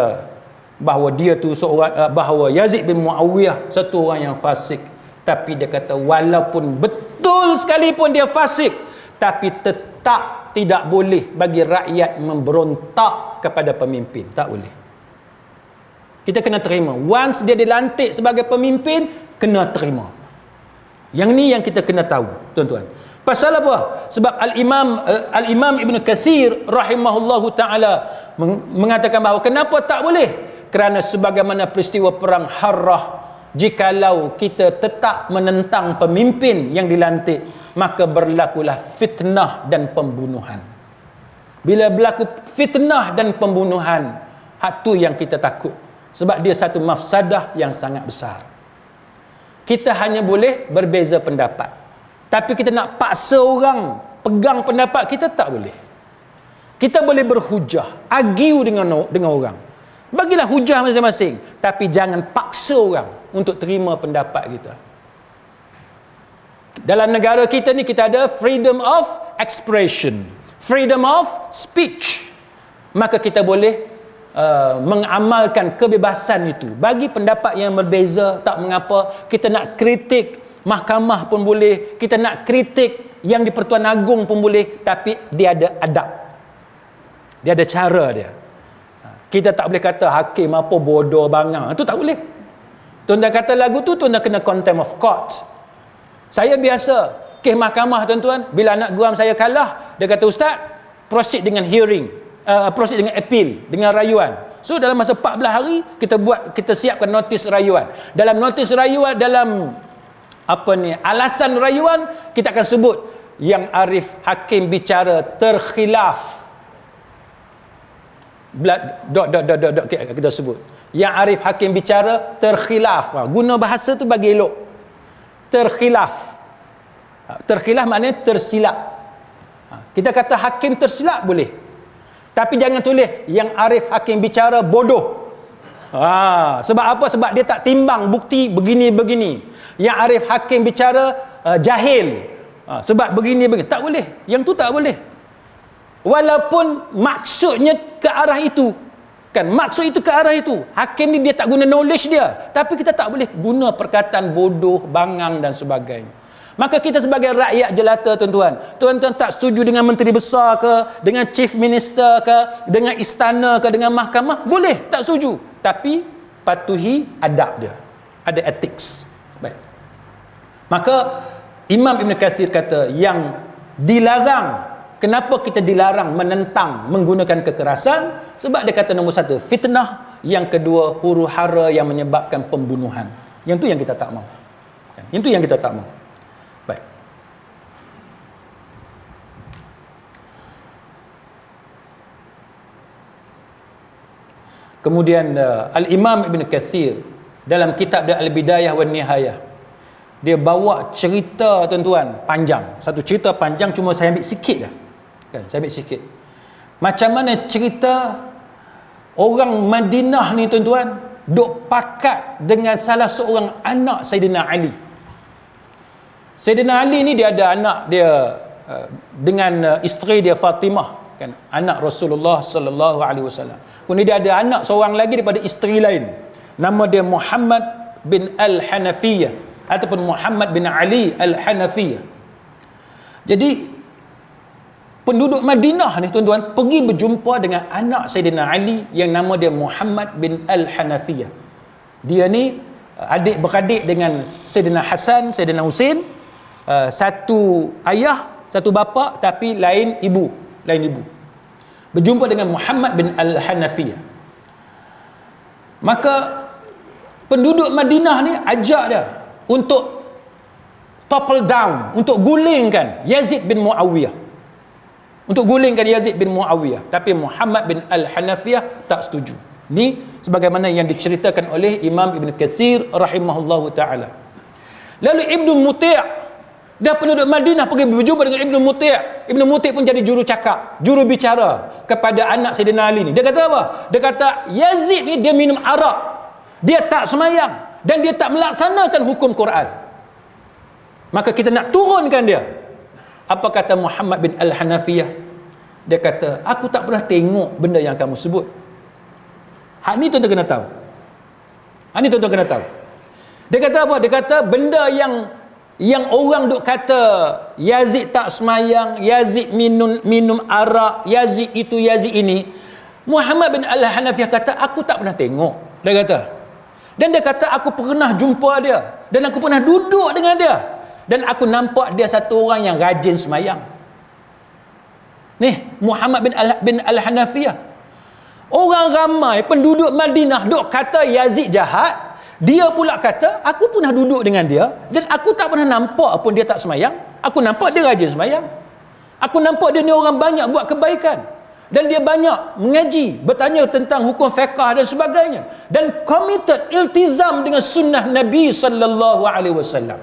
bahawa dia tu seorang, bahawa Yazid bin Muawiyah satu orang yang fasik. Tapi dia kata walaupun betul sekalipun dia fasik, tapi tetap tidak boleh bagi rakyat memberontak kepada pemimpin. Tak boleh. Kita kena terima. Once dia dilantik sebagai pemimpin, kena terima. Yang ni yang kita kena tahu, tuan-tuan. Pasal apa? Sebab Al-Imam Ibn Katsir rahimahullahu ta'ala mengatakan bahawa kenapa tak boleh? Kerana sebagaimana peristiwa perang Harrah, jikalau kita tetap menentang pemimpin yang dilantik, maka berlakulah fitnah dan pembunuhan. Bila berlaku fitnah dan pembunuhan, hak tu yang kita takut. Sebab dia satu mafsadah yang sangat besar. Kita hanya boleh berbeza pendapat, tapi kita nak paksa orang pegang pendapat kita, tak boleh. Kita boleh berhujah, argue dengan orang. Bagilah hujah masing-masing, tapi jangan paksa orang untuk terima pendapat kita. Dalam negara kita ni kita ada freedom of expression, freedom of speech. Maka kita boleh mengamalkan kebebasan itu. Bagi pendapat yang berbeza, tak mengapa. Kita nak kritik mahkamah pun boleh, kita nak kritik yang di Pertuan Agong pun boleh, tapi dia ada adab. Dia ada cara dia. Kita tak boleh kata hakim apa bodoh bangang. Itu tak boleh. Tuan-tuan kata lagu tu, tuan-tuan kena contempt of court. Saya biasa kes mahkamah tuan-tuan, bila anak guam saya kalah, dia kata ustaz, proceed dengan hearing, proceed dengan appeal, dengan rayuan. So dalam masa 14 hari kita siapkan notis rayuan. Dalam notis rayuan, dalam alasan rayuan, kita akan sebut yang arif hakim bicara terkhilaf. Kita sebut yang arif hakim bicara terkhilaf. Guna bahasa tu bagi elok. Terkhilaf. Terkhilaf maknanya tersilap. Kita kata hakim tersilap boleh, tapi jangan tulis yang arif hakim bicara bodoh. Sebab apa? Sebab dia tak timbang bukti begini-begini. Yang arif hakim bicara jahil, sebab begini-begini. Tak boleh. Yang tu tak boleh. Walaupun maksudnya ke arah itu, kan, maksud itu ke arah itu, hakim ni dia tak guna knowledge dia, tapi kita tak boleh guna perkataan bodoh, bangang dan sebagainya. Maka kita sebagai rakyat jelata, tuan-tuan tak setuju dengan menteri besar ke, dengan chief minister ke, dengan istana ke, dengan mahkamah, boleh tak setuju, tapi patuhi adab dia, ada ethics. Baik. Maka Imam Ibn Katsir kata yang dilarang. Kenapa kita dilarang menentang menggunakan kekerasan? Sebab dia kata nombor satu, fitnah. Yang kedua, huru-hara yang menyebabkan pembunuhan. Yang tu yang kita tak mahu. Yang tu yang kita tak mahu. Baik. Kemudian Al-Imam Ibn Katsir dalam kitab dia Al-Bidayah wan Nihayah, dia bawa cerita, tuan-tuan, panjang. Satu cerita panjang, cuma saya ambil sikit dah. Saya ambil sikit. Macam mana cerita orang Madinah ni, tuan-tuan, duk pakat dengan salah seorang anak Sayyidina Ali. Sayyidina Ali ni dia ada anak dia dengan isteri dia Fatimah, kan, anak Rasulullah sallallahu alaihi wasallam. Kemudian dia ada anak seorang lagi daripada isteri lain. Nama dia Muhammad bin Al-Hanafiyah ataupun Muhammad bin Ali Al-Hanafiyah. Jadi penduduk Madinah ni, tuan-tuan, pergi berjumpa dengan anak Sayyidina Ali yang nama dia Muhammad bin Al-Hanafiyah. Dia ni adik-beradik dengan Sayyidina Hasan, Sayyidina Husain, satu ayah, satu bapa, tapi lain ibu. Berjumpa dengan Muhammad bin Al-Hanafiyah. Maka penduduk Madinah ni ajak dia untuk topple down, untuk gulingkan Yazid bin Muawiyah. Tapi Muhammad bin Al-Hanafiyah tak setuju. Ni sebagaimana yang diceritakan oleh Imam Ibn Katsir rahimahullahu ta'ala. Lalu Ibn Muti', dah penduduk Madinah pergi berjumpa dengan Ibn Muti'. Ibn Muti' pun jadi juru cakap, juru bicara kepada anak Sayyidina Ali ni. Dia kata apa? Dia kata Yazid ni dia minum arak, dia tak semayang, dan dia tak melaksanakan hukum Quran. Maka kita nak turunkan dia. Apa kata Muhammad bin Al-Hanafiyah? Dia kata, aku tak pernah tengok benda yang kamu sebut. Hak ni tuan-tuan kena tahu. Dia kata apa? Dia kata benda yang orang duk kata Yazid tak semayang, Yazid minum arak, Yazid itu, Yazid ini. Muhammad bin Al-Hanafiyah kata, aku tak pernah tengok. Dia kata. Dan dia kata, aku pernah jumpa dia, dan aku pernah duduk dengan dia, dan aku nampak dia satu orang yang rajin semayang. Ni Muhammad bin Al-Hanafiyah. Orang ramai penduduk Madinah duk kata Yazid jahat, dia pula kata aku pernah duduk dengan dia dan aku tak pernah nampak pun dia tak semayang. Aku nampak dia rajin semayang. Aku nampak dia ni orang banyak buat kebaikan, dan dia banyak mengaji, bertanya tentang hukum fiqh dan sebagainya, dan committed, iltizam dengan sunnah Nabi sallallahu alaihi wasallam.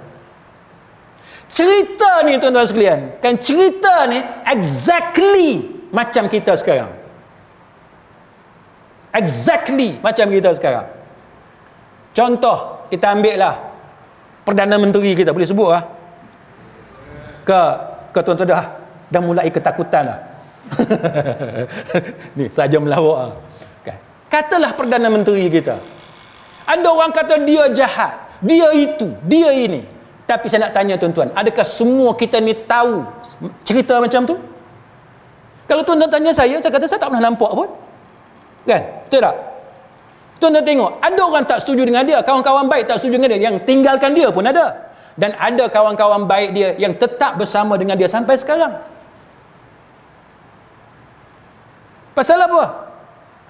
Cerita ni, tuan-tuan sekalian, kan, cerita ni exactly macam kita sekarang. Contoh, kita ambil lah Perdana Menteri kita, boleh sebut lah, ke tuan-tuan dah mulai ketakutan lah. Ni saja melawak lah. Katalah Perdana Menteri kita, ada orang kata dia jahat, dia itu, dia ini. Tapi saya nak tanya tuan-tuan, adakah semua kita ni tahu cerita macam tu? Kalau tuan-tuan tanya saya kata saya tak pernah nampak pun. Kan? Betul tak? Tuan-tuan tengok, ada orang tak setuju dengan dia, kawan-kawan baik tak setuju dengan dia, yang tinggalkan dia pun ada. Dan ada kawan-kawan baik dia yang tetap bersama dengan dia sampai sekarang. Pasal apa?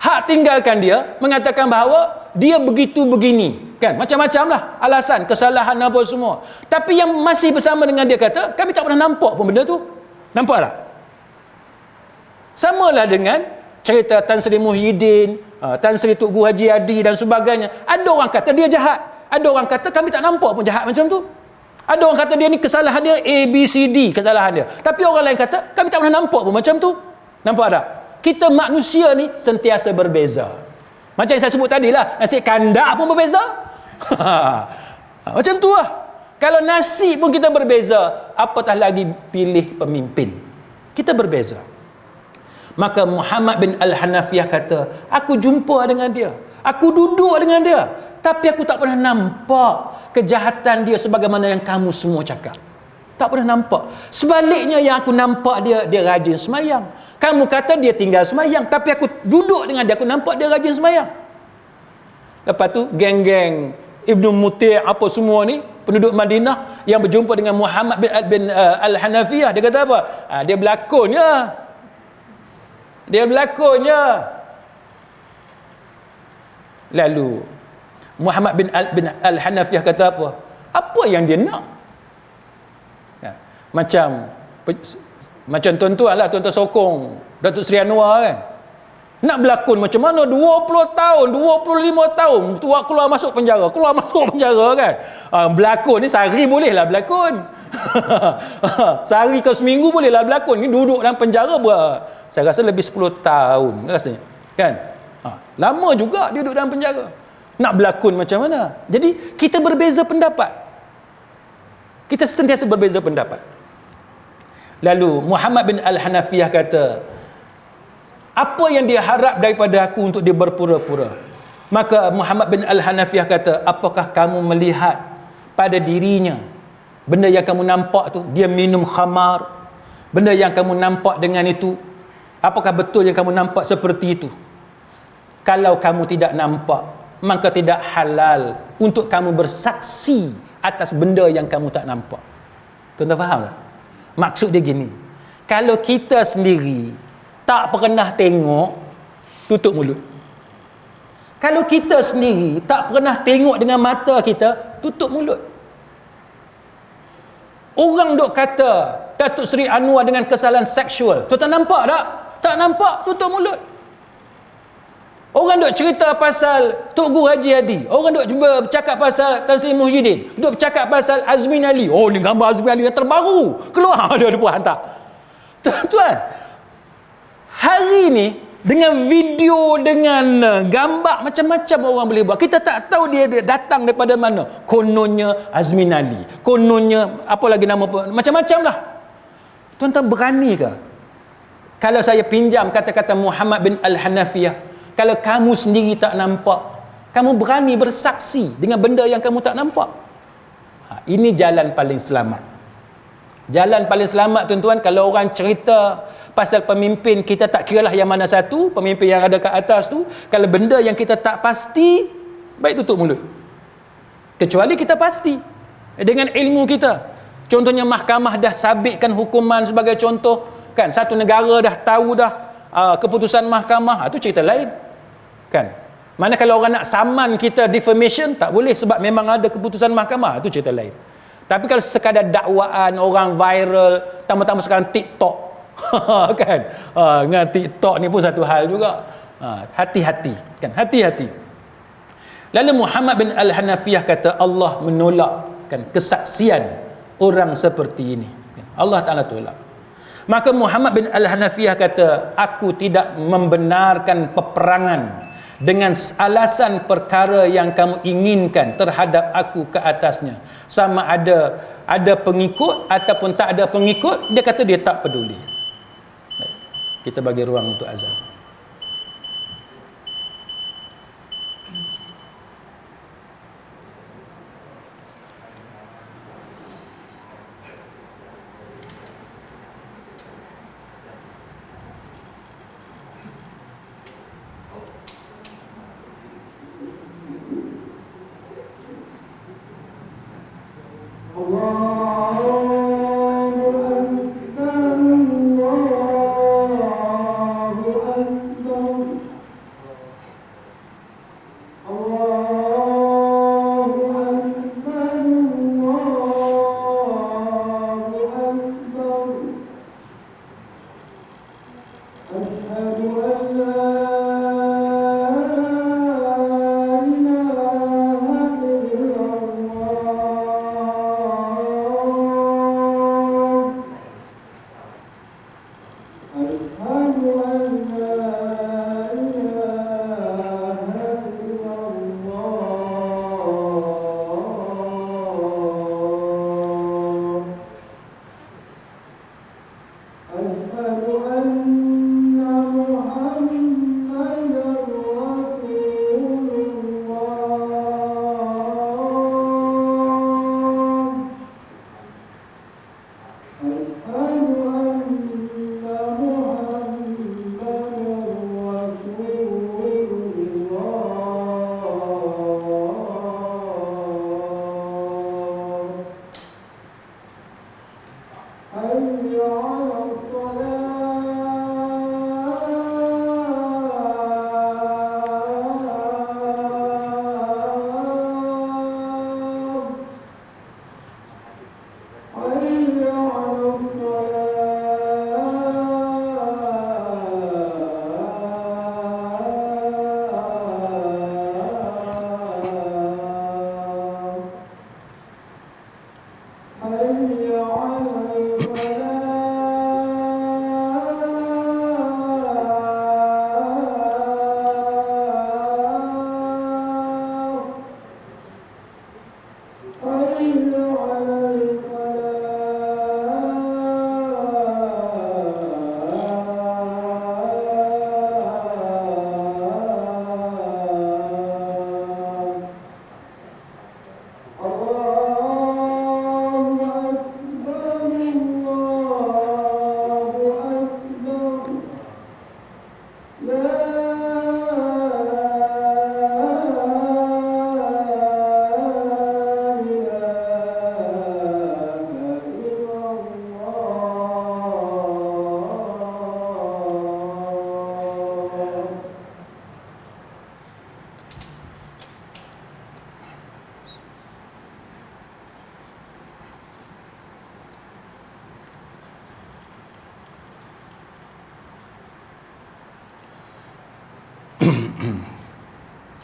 Hak tinggalkan dia, mengatakan bahawa dia begitu begini, kan? Macam-macam lah alasan, kesalahan apa semua. Tapi yang masih bersama dengan dia kata, kami tak pernah nampak pun benda tu. Nampak tak? Samalah dengan cerita Tan Sri Muhyiddin, Tan Sri Tuk Guru Haji Adi dan sebagainya. Ada orang kata dia jahat, ada orang kata kami tak nampak pun jahat macam tu. Ada orang kata dia ni kesalahan dia A, B, C, D kesalahan dia. Tapi orang lain kata kami tak pernah nampak pun macam tu. Nampak tak? Kita manusia ni sentiasa berbeza. Macam yang saya sebut tadi lah, nasi kandak pun berbeza. Macam tu lah. Kalau nasi pun kita berbeza, apatah lagi pilih pemimpin. Kita berbeza. Maka Muhammad bin Al-Hanafiyah kata, aku jumpa dengan dia, aku duduk dengan dia, tapi aku tak pernah nampak kejahatan dia sebagaimana yang kamu semua cakap. Tak pernah nampak. Sebaliknya yang aku nampak dia rajin semayang. Kamu kata dia tinggal semayang, tapi aku duduk dengan dia, aku nampak dia rajin semayang. Lepas tu geng-geng Ibnu Muti' apa semua ni, penduduk Madinah yang berjumpa dengan Muhammad bin Al-Hanafiyah, dia kata apa? Dia berlakon je. Dia berlakon je. Lalu Muhammad bin Al-Hanafiyah kata apa? Apa yang dia nak? Macam tuan-tuan lah, tuan-tuan sokong Datuk Seri Anwar kan, nak berlakon macam mana 20 tahun 25 tahun keluar masuk penjara kan. Berlakon ni sehari boleh lah berlakon. Sehari ke seminggu boleh lah berlakon. Ni duduk dalam penjara saya rasa lebih 10 tahun rasanya kan. Lama juga dia duduk dalam penjara. Nak berlakon macam mana? Jadi kita berbeza pendapat, kita sentiasa berbeza pendapat. Lalu Muhammad bin Al-Hanafiyah kata, apa yang dia harap daripada aku untuk dia berpura-pura? Maka Muhammad bin Al-Hanafiyah kata, apakah kamu melihat pada dirinya benda yang kamu nampak tu, dia minum khamar, benda yang kamu nampak dengan itu, apakah betul yang kamu nampak seperti itu? Kalau kamu tidak nampak, maka tidak halal untuk kamu bersaksi atas benda yang kamu tak nampak. Tuan-tuan faham tak? Maksud dia gini, kalau kita sendiri tak pernah tengok, tutup mulut. Kalau kita sendiri tak pernah tengok dengan mata kita, tutup mulut. Orang duk kata Datuk Seri Anwar dengan kesalahan seksual, tuan-tuan nampak tak? Tak nampak, tutup mulut. Orang duk cerita pasal Tok Guru Haji Adi, orang duk bercakap pasal Tan Sri Muhyiddin, duk bercakap pasal Azmin Ali. Oh, ni gambar Azmin Ali yang terbaru, keluar dia pun hantar. Tuan-tuan, hari ni dengan video, dengan gambar, macam-macam orang boleh buat. Kita tak tahu dia datang daripada mana. Kononnya Azmin Ali, kononnya apa lagi nama, macam-macam lah. Tuan-tuan berani ke kalau saya pinjam kata-kata Muhammad bin Al-Hanafiyah, kalau kamu sendiri tak nampak, kamu berani bersaksi dengan benda yang kamu tak nampak? Ini jalan paling selamat. Jalan paling selamat, tuan-tuan, kalau orang cerita pasal pemimpin, kita tak kiralah yang mana satu, pemimpin yang ada kat atas tu, kalau benda yang kita tak pasti, baik tutup mulut. Kecuali kita pasti dengan ilmu kita. Contohnya mahkamah dah sabitkan hukuman sebagai contoh, kan, satu negara dah tahu dah keputusan mahkamah, itu cerita lain kan. Mana kalau orang nak saman kita defamation, tak boleh sebab memang ada keputusan mahkamah, itu cerita lain. Tapi kalau sekadar dakwaan, orang viral, tambah-tambah sekarang TikTok kan, dengan TikTok ni pun satu hal juga. Hati-hati kan, hati-hati. Lalu Muhammad bin Al-Hanafiyah kata, Allah menolak kan kesaksian orang seperti ini. Allah Ta'ala tolak. Maka Muhammad bin Al-Hanafiyah kata, aku tidak membenarkan peperangan dengan alasan perkara yang kamu inginkan terhadap aku ke atasnya. Sama ada pengikut ataupun tak ada pengikut, dia kata dia tak peduli. Baik, kita bagi ruang untuk azan. Allah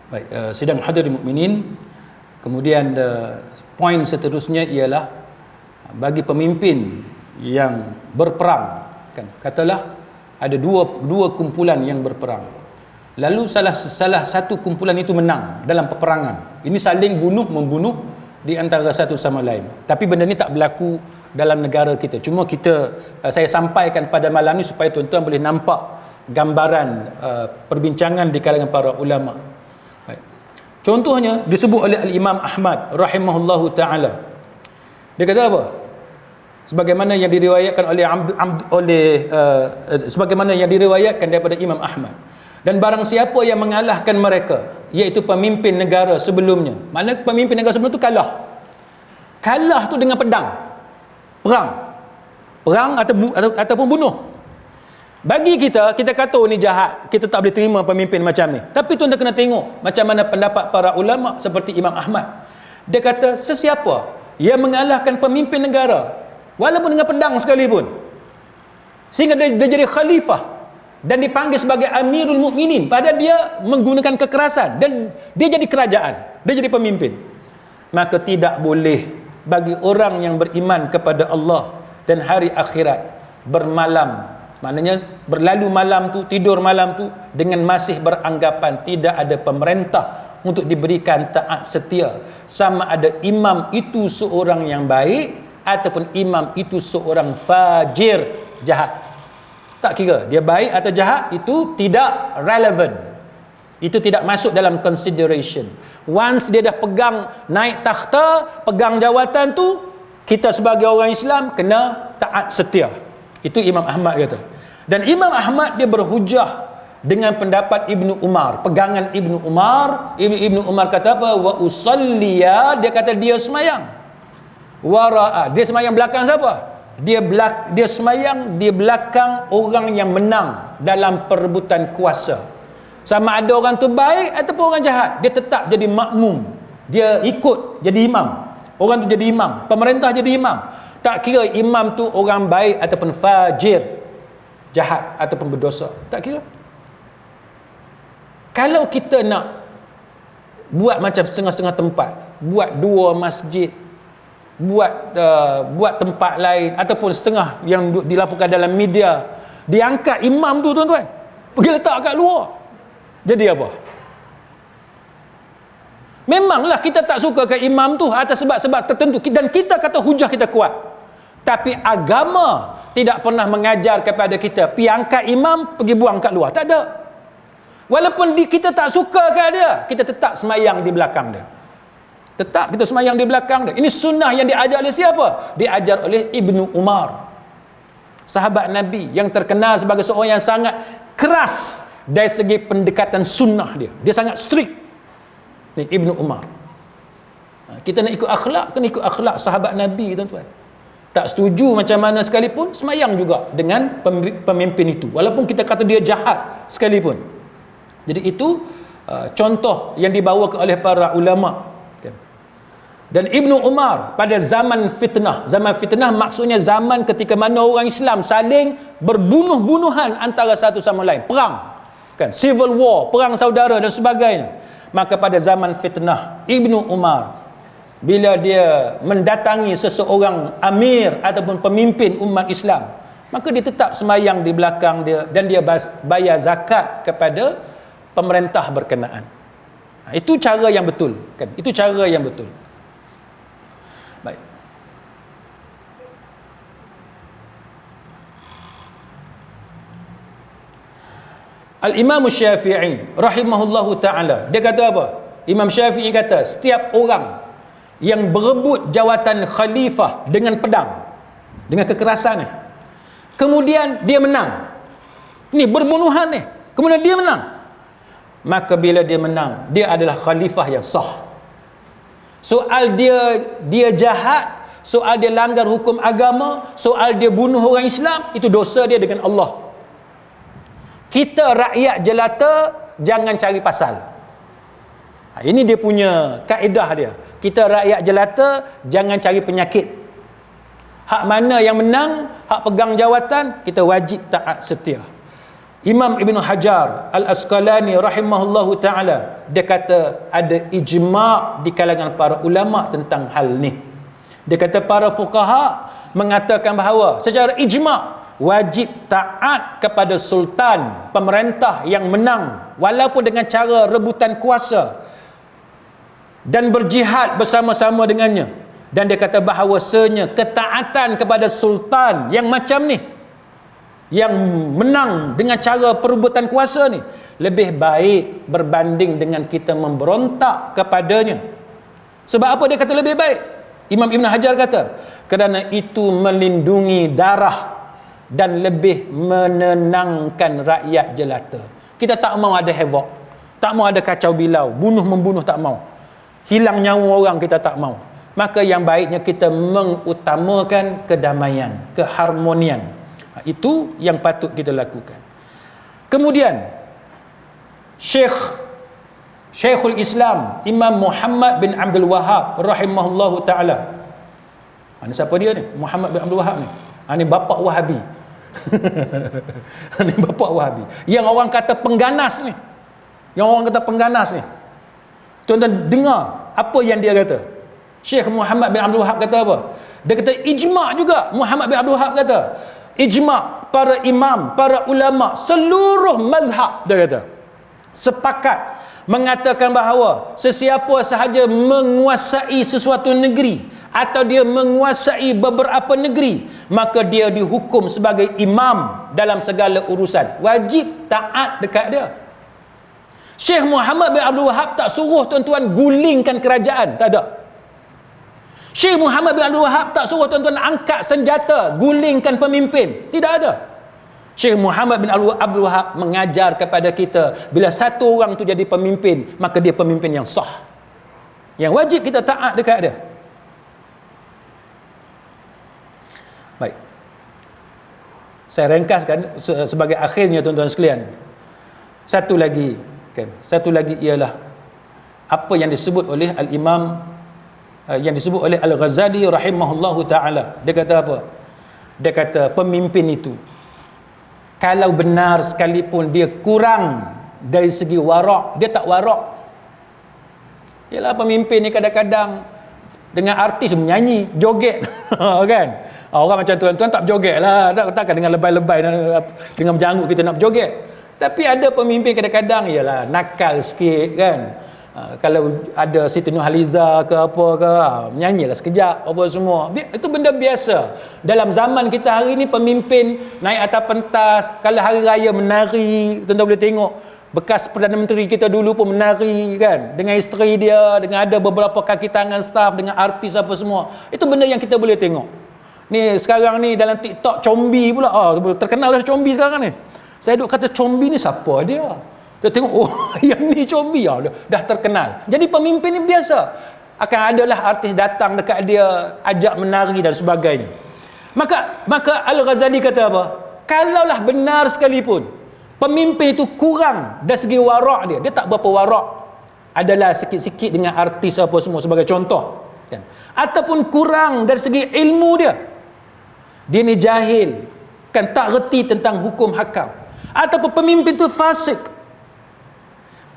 Baik, sidang hadirin mukminin, kemudian poin seterusnya ialah bagi pemimpin yang berperang, kan, katalah ada dua kumpulan yang berperang, lalu salah satu kumpulan itu menang dalam peperangan, ini saling membunuh di antara satu sama lain. Tapi benda ni tak berlaku dalam negara kita, cuma saya sampaikan pada malam ni supaya tuan-tuan boleh nampak gambaran perbincangan di kalangan para ulama. Baik. Contohnya disebut oleh Al-Imam Ahmad rahimahullahu taala. Dia kata apa? Sebagaimana yang diriwayatkan sebagaimana yang diriwayatkan daripada Imam Ahmad. Dan barang siapa yang mengalahkan mereka, iaitu pemimpin negara sebelumnya. Mana pemimpin negara sebelum tu kalah. Kalah tu dengan pedang. Perang ataupun bunuh. Bagi kita kata ni jahat, kita tak boleh terima pemimpin macam ni. Tapi tuan-tuan kena tengok macam mana pendapat para ulama seperti Imam Ahmad. Dia kata sesiapa yang mengalahkan pemimpin negara walaupun dengan pedang sekalipun, sehingga dia jadi khalifah dan dipanggil sebagai Amirul Mukminin, padahal dia menggunakan kekerasan dan dia jadi kerajaan, dia jadi pemimpin, maka tidak boleh bagi orang yang beriman kepada Allah dan hari akhirat bermalam, maknanya berlalu malam tu, tidur malam tu dengan masih beranggapan tidak ada pemerintah untuk diberikan taat setia, sama ada imam itu seorang yang baik ataupun imam itu seorang fajir, jahat. Tak kira dia baik atau jahat, itu tidak relevan, itu tidak masuk dalam consideration. Once dia dah pegang, naik takhta, pegang jawatan tu, kita sebagai orang Islam kena taat setia. Itu Imam Ahmad kata. Dan Imam Ahmad dia berhujah dengan pendapat Ibnu Umar, pegangan Ibnu Umar. Ibnu Umar kata apa? Wa usalliya, dia kata dia semayang. Wara'a, dia semayang belakang siapa? Dia semayang di belakang orang yang menang dalam perebutan kuasa. Sama ada orang tu baik ataupun orang jahat, dia tetap jadi makmum. Dia ikut jadi imam. Orang tu jadi imam, pemerintah jadi imam. Tak kira imam tu orang baik ataupun fajir, jahat ataupun berdosa, tak kira. Kalau kita nak buat macam setengah-setengah tempat, buat 2 masjid, buat tempat lain ataupun setengah yang dilaporkan dalam media, diangkat imam tu tuan-tuan, pergi letak kat luar, jadi apa? Memanglah kita tak suka ke imam tu atas sebab-sebab tertentu dan kita kata hujah kita kuat, tapi agama tidak pernah mengajar kepada kita pergi angkat imam, pergi buang kat luar. Tak ada. Walaupun kita tak suka ke dia, kita tetap semayang di belakang dia. Tetap kita semayang di belakang dia. Ini sunnah yang diajar oleh siapa? Diajar oleh Ibnu Umar, sahabat Nabi yang terkenal sebagai seorang yang sangat keras dari segi pendekatan sunnah dia. Dia sangat strict. Ni Ibnu Umar. Kita nak ikut akhlak, kena ikut akhlak sahabat Nabi, tuan-tuan. Tak setuju macam mana sekalipun, semayang juga dengan pemimpin itu, walaupun kita kata dia jahat sekalipun. Jadi itu contoh yang dibawakan oleh para ulama. Dan Ibnu Umar pada zaman fitnah maksudnya zaman ketika mana orang Islam saling berbunuh-bunuhan antara satu sama lain, perang, kan, civil war, perang saudara dan sebagainya. Maka pada zaman fitnah, Ibnu Umar bila dia mendatangi seseorang amir ataupun pemimpin umat Islam, maka dia tetap semayang di belakang dia dan dia bayar zakat kepada pemerintah berkenaan. Itu cara yang betul, kan? Itu cara yang betul. Baik. Al-Imam Syafi'i rahimahullahu ta'ala, dia kata apa? Imam Syafi'i kata setiap orang yang berebut jawatan khalifah dengan pedang, dengan kekerasan ni, kemudian dia menang, ni berbunuhan ni, kemudian dia menang, maka bila dia menang, dia adalah khalifah yang sah. Soal dia jahat, soal dia langgar hukum agama, soal dia bunuh orang Islam, itu dosa dia dengan Allah. Kita rakyat jelata jangan cari pasal. Ini dia punya kaedah dia. Kita rakyat jelata jangan cari penyakit. Hak mana yang menang, hak pegang jawatan, kita wajib taat setia. Imam Ibn Hajar Al-Asqalani rahimahullahu ta'ala, dia kata ada ijma' di kalangan para ulama tentang hal ni. Dia kata para fuqaha mengatakan bahawa secara ijma' wajib taat kepada sultan, pemerintah yang menang walaupun dengan cara rebutan kuasa, dan berjihad bersama-sama dengannya. Dan dia kata bahawasanya ketaatan kepada sultan yang macam ni, yang menang dengan cara perebutan kuasa ni, lebih baik berbanding dengan kita memberontak kepadanya. Sebab apa dia kata lebih baik? Imam Ibn Hajar kata kerana itu melindungi darah dan lebih menenangkan rakyat jelata. Kita tak mau ada havoc, tak mau ada kacau bilau, bunuh-membunuh tak mau, hilang nyawa orang kita tak mau. Maka yang baiknya kita mengutamakan kedamaian, keharmonian. Itu yang patut kita lakukan. Kemudian Syekhul Islam Imam Muhammad bin Abdul Wahhab rahimahullahu ta'ala. Ini siapa dia ni? Muhammad bin Abdul Wahhab ni. Ini bapa Wahabi. Ini bapa Wahabi. Yang orang kata pengganas ni. Tuan-tuan dengar apa yang dia kata. Syekh Muhammad bin Abdul Wahhab kata apa? Dia kata ijma' juga. Muhammad bin Abdul Wahhab kata ijma' para imam, para ulama, seluruh mazhab, dia kata, sepakat mengatakan bahawa sesiapa sahaja menguasai sesuatu negeri atau dia menguasai beberapa negeri, maka dia dihukum sebagai imam dalam segala urusan. Wajib taat dekat dia. Syekh Muhammad bin Abdul Wahhab tak suruh tuan-tuan gulingkan kerajaan, tak ada. Syekh Muhammad bin Abdul Wahhab tak suruh tuan-tuan angkat senjata, gulingkan pemimpin. Tidak ada. Syekh Muhammad bin Abdul Wahhab mengajar kepada kita, bila satu orang tu jadi pemimpin, maka dia pemimpin yang sah, yang wajib kita taat dekat dia. Baik, saya ringkaskan sebagai akhirnya, tuan-tuan sekalian. Satu lagi ialah apa yang disebut oleh Al-Imam, yang disebut oleh Al-Ghazali rahimahullahu ta'ala. Dia kata apa? Dia kata pemimpin itu, kalau benar sekalipun dia kurang dari segi warak, dia tak warak. Yalah, pemimpin ni kadang-kadang dengan artis menyanyi, joget. Kan? Orang macam tuan-tuan tak berjoget lah, takkan dengan lebay-lebay, dengan berjanggut kita nak berjoget. Tapi ada pemimpin kadang-kadang ialah nakal sikit kan. Kalau ada Siti Nurhaliza ke apa ke, menyanyilah sekejap apa semua. Itu benda biasa. Dalam zaman kita hari ni, pemimpin naik atas pentas, kalau hari raya menari, tuan-tuan boleh tengok bekas Perdana Menteri kita dulu pun menari kan, dengan isteri dia, dengan ada beberapa kaki tangan staf, dengan artis apa semua. Itu benda yang kita boleh tengok. Ni sekarang ni dalam TikTok combi pula. Terkenal dah combi sekarang ni. Saya duk kata combi ni siapa dia? Kita tengok, oh yang ni combi dah terkenal. Jadi pemimpin ni biasa, akan adalah artis datang dekat dia, ajak menari dan sebagainya. Maka Al-Ghazali kata apa? Kalaulah benar sekalipun pemimpin itu kurang dari segi warak dia tak berapa warak, adalah sikit-sikit dengan artis apa semua sebagai contoh kan? Ataupun kurang dari segi ilmu dia ni jahil kan, tak reti tentang hukum hakam, ataupun pemimpin itu fasik,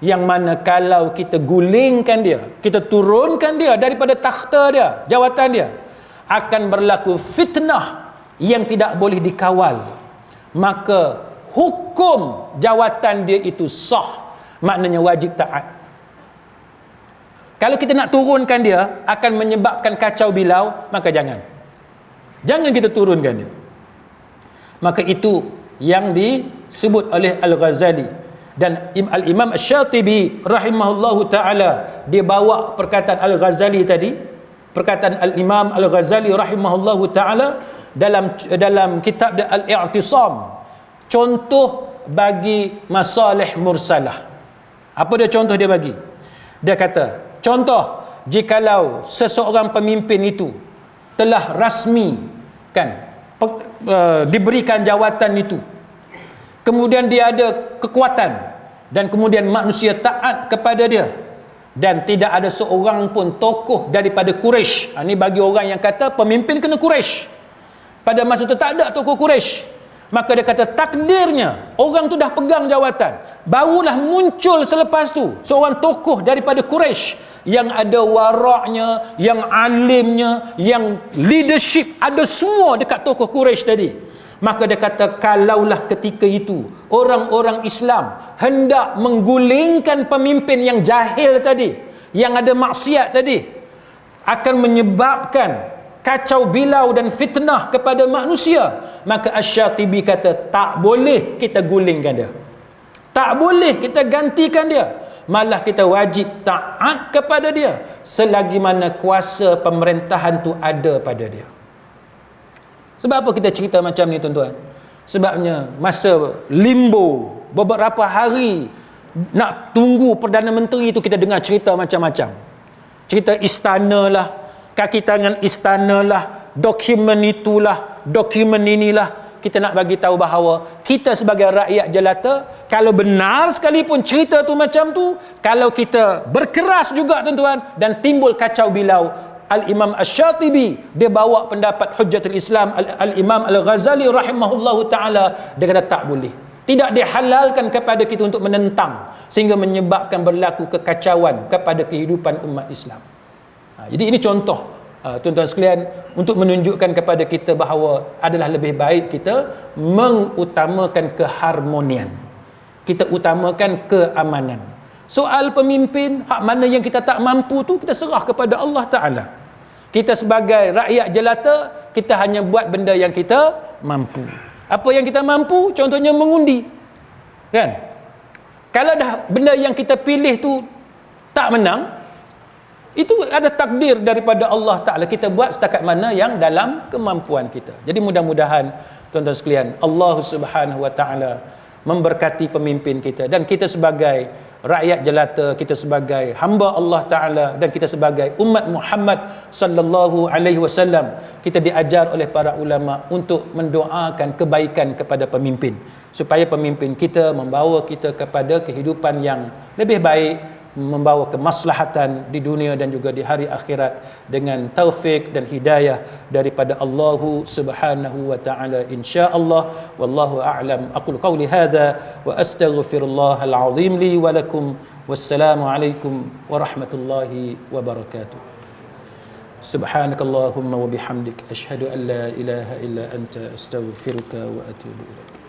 yang mana kalau kita gulingkan dia, kita turunkan dia daripada takhta dia, jawatan dia, akan berlaku fitnah yang tidak boleh dikawal. Maka hukum jawatan dia itu sah, maknanya wajib taat. Kalau kita nak turunkan dia akan menyebabkan kacau bilau, maka jangan kita turunkan dia. Maka itu yang disebut oleh Al-Ghazali. Dan Al-Imam Asy-Syatibi rahimahullahu ta'ala, dia bawa perkataan Al-Ghazali tadi, perkataan Al-Imam Al-Ghazali rahimahullahu ta'ala dalam kitab Al-I'tisam, contoh bagi masalih mursalah. Apa dia contoh dia bagi? Dia kata, contoh, jikalau seseorang pemimpin itu telah rasmi kan, diberikan jawatan itu, kemudian dia ada kekuatan, dan kemudian manusia taat kepada dia, dan tidak ada seorang pun tokoh daripada Quraisy. Ini bagi orang yang kata pemimpin kena Quraisy. Pada masa itu tak ada tokoh Quraisy, Maka dia kata takdirnya orang tu dah pegang jawatan, barulah muncul selepas tu seorang tokoh daripada Quraisy yang ada waraknya, yang alimnya, yang leadership, ada semua dekat tokoh Quraisy tadi. Maka dia kata kalaulah ketika itu orang-orang Islam hendak menggulingkan pemimpin yang jahil tadi, yang ada maksiat tadi, akan menyebabkan kacau bilau dan fitnah kepada manusia, maka Asy-Syatibi kata tak boleh kita gulingkan dia, tak boleh kita gantikan dia, malah kita wajib taat kepada dia selagi mana kuasa pemerintahan tu ada pada dia. Sebab apa kita cerita macam ni tuan-tuan? Sebabnya masa limbo beberapa hari nak tunggu Perdana Menteri tu, kita dengar cerita macam-macam, cerita istana lah, kaki tangan istana lah, dokumen itulah, dokumen inilah. Kita nak bagi tahu bahawa kita sebagai rakyat jelata, kalau benar sekalipun cerita tu macam tu, kalau kita berkeras juga tuan-tuan dan timbul kacau bilau, Al-Imam Asy-Syatibi dia bawa pendapat Hujjatul Islam Al-Imam Al-Ghazali rahimahullahu ta'ala, dia kata tak boleh, tidak dihalalkan kepada kita untuk menentang sehingga menyebabkan berlaku kekacauan kepada kehidupan umat Islam. Jadi ini contoh tuan-tuan sekalian untuk menunjukkan kepada kita bahawa adalah lebih baik kita mengutamakan keharmonian, kita utamakan keamanan. Soal pemimpin, hak mana yang kita tak mampu tu kita serah kepada Allah Ta'ala. Kita sebagai rakyat jelata, kita hanya buat benda yang kita mampu. Apa yang kita mampu? Contohnya mengundi, kan? Kalau dah benda yang kita pilih tu tak menang, itu ada takdir daripada Allah Ta'ala, kita buat setakat mana yang dalam kemampuan kita. Jadi mudah-mudahan tuan-tuan sekalian, Allah Subhanahu Wa Ta'ala memberkati pemimpin kita, dan kita sebagai rakyat jelata, kita sebagai hamba Allah Ta'ala, dan kita sebagai umat Muhammad sallallahu alaihi wasallam, kita diajar oleh para ulama untuk mendoakan kebaikan kepada pemimpin, supaya pemimpin kita membawa kita kepada kehidupan yang lebih baik, membawa kemaslahatan di dunia dan juga di hari akhirat dengan taufik dan hidayah daripada Allah Subhanahu wa taala, insyaallah. Wallahu a'lam. Aqulu qawli hadha wa astaghfirullahal azim li wa lakum. Wassalamu alaikum warahmatullahi wabarakatuh. Subhanakallahumma wa bihamdik asyhadu an la ilaha illa anta astaghfiruka wa atubu ilaik.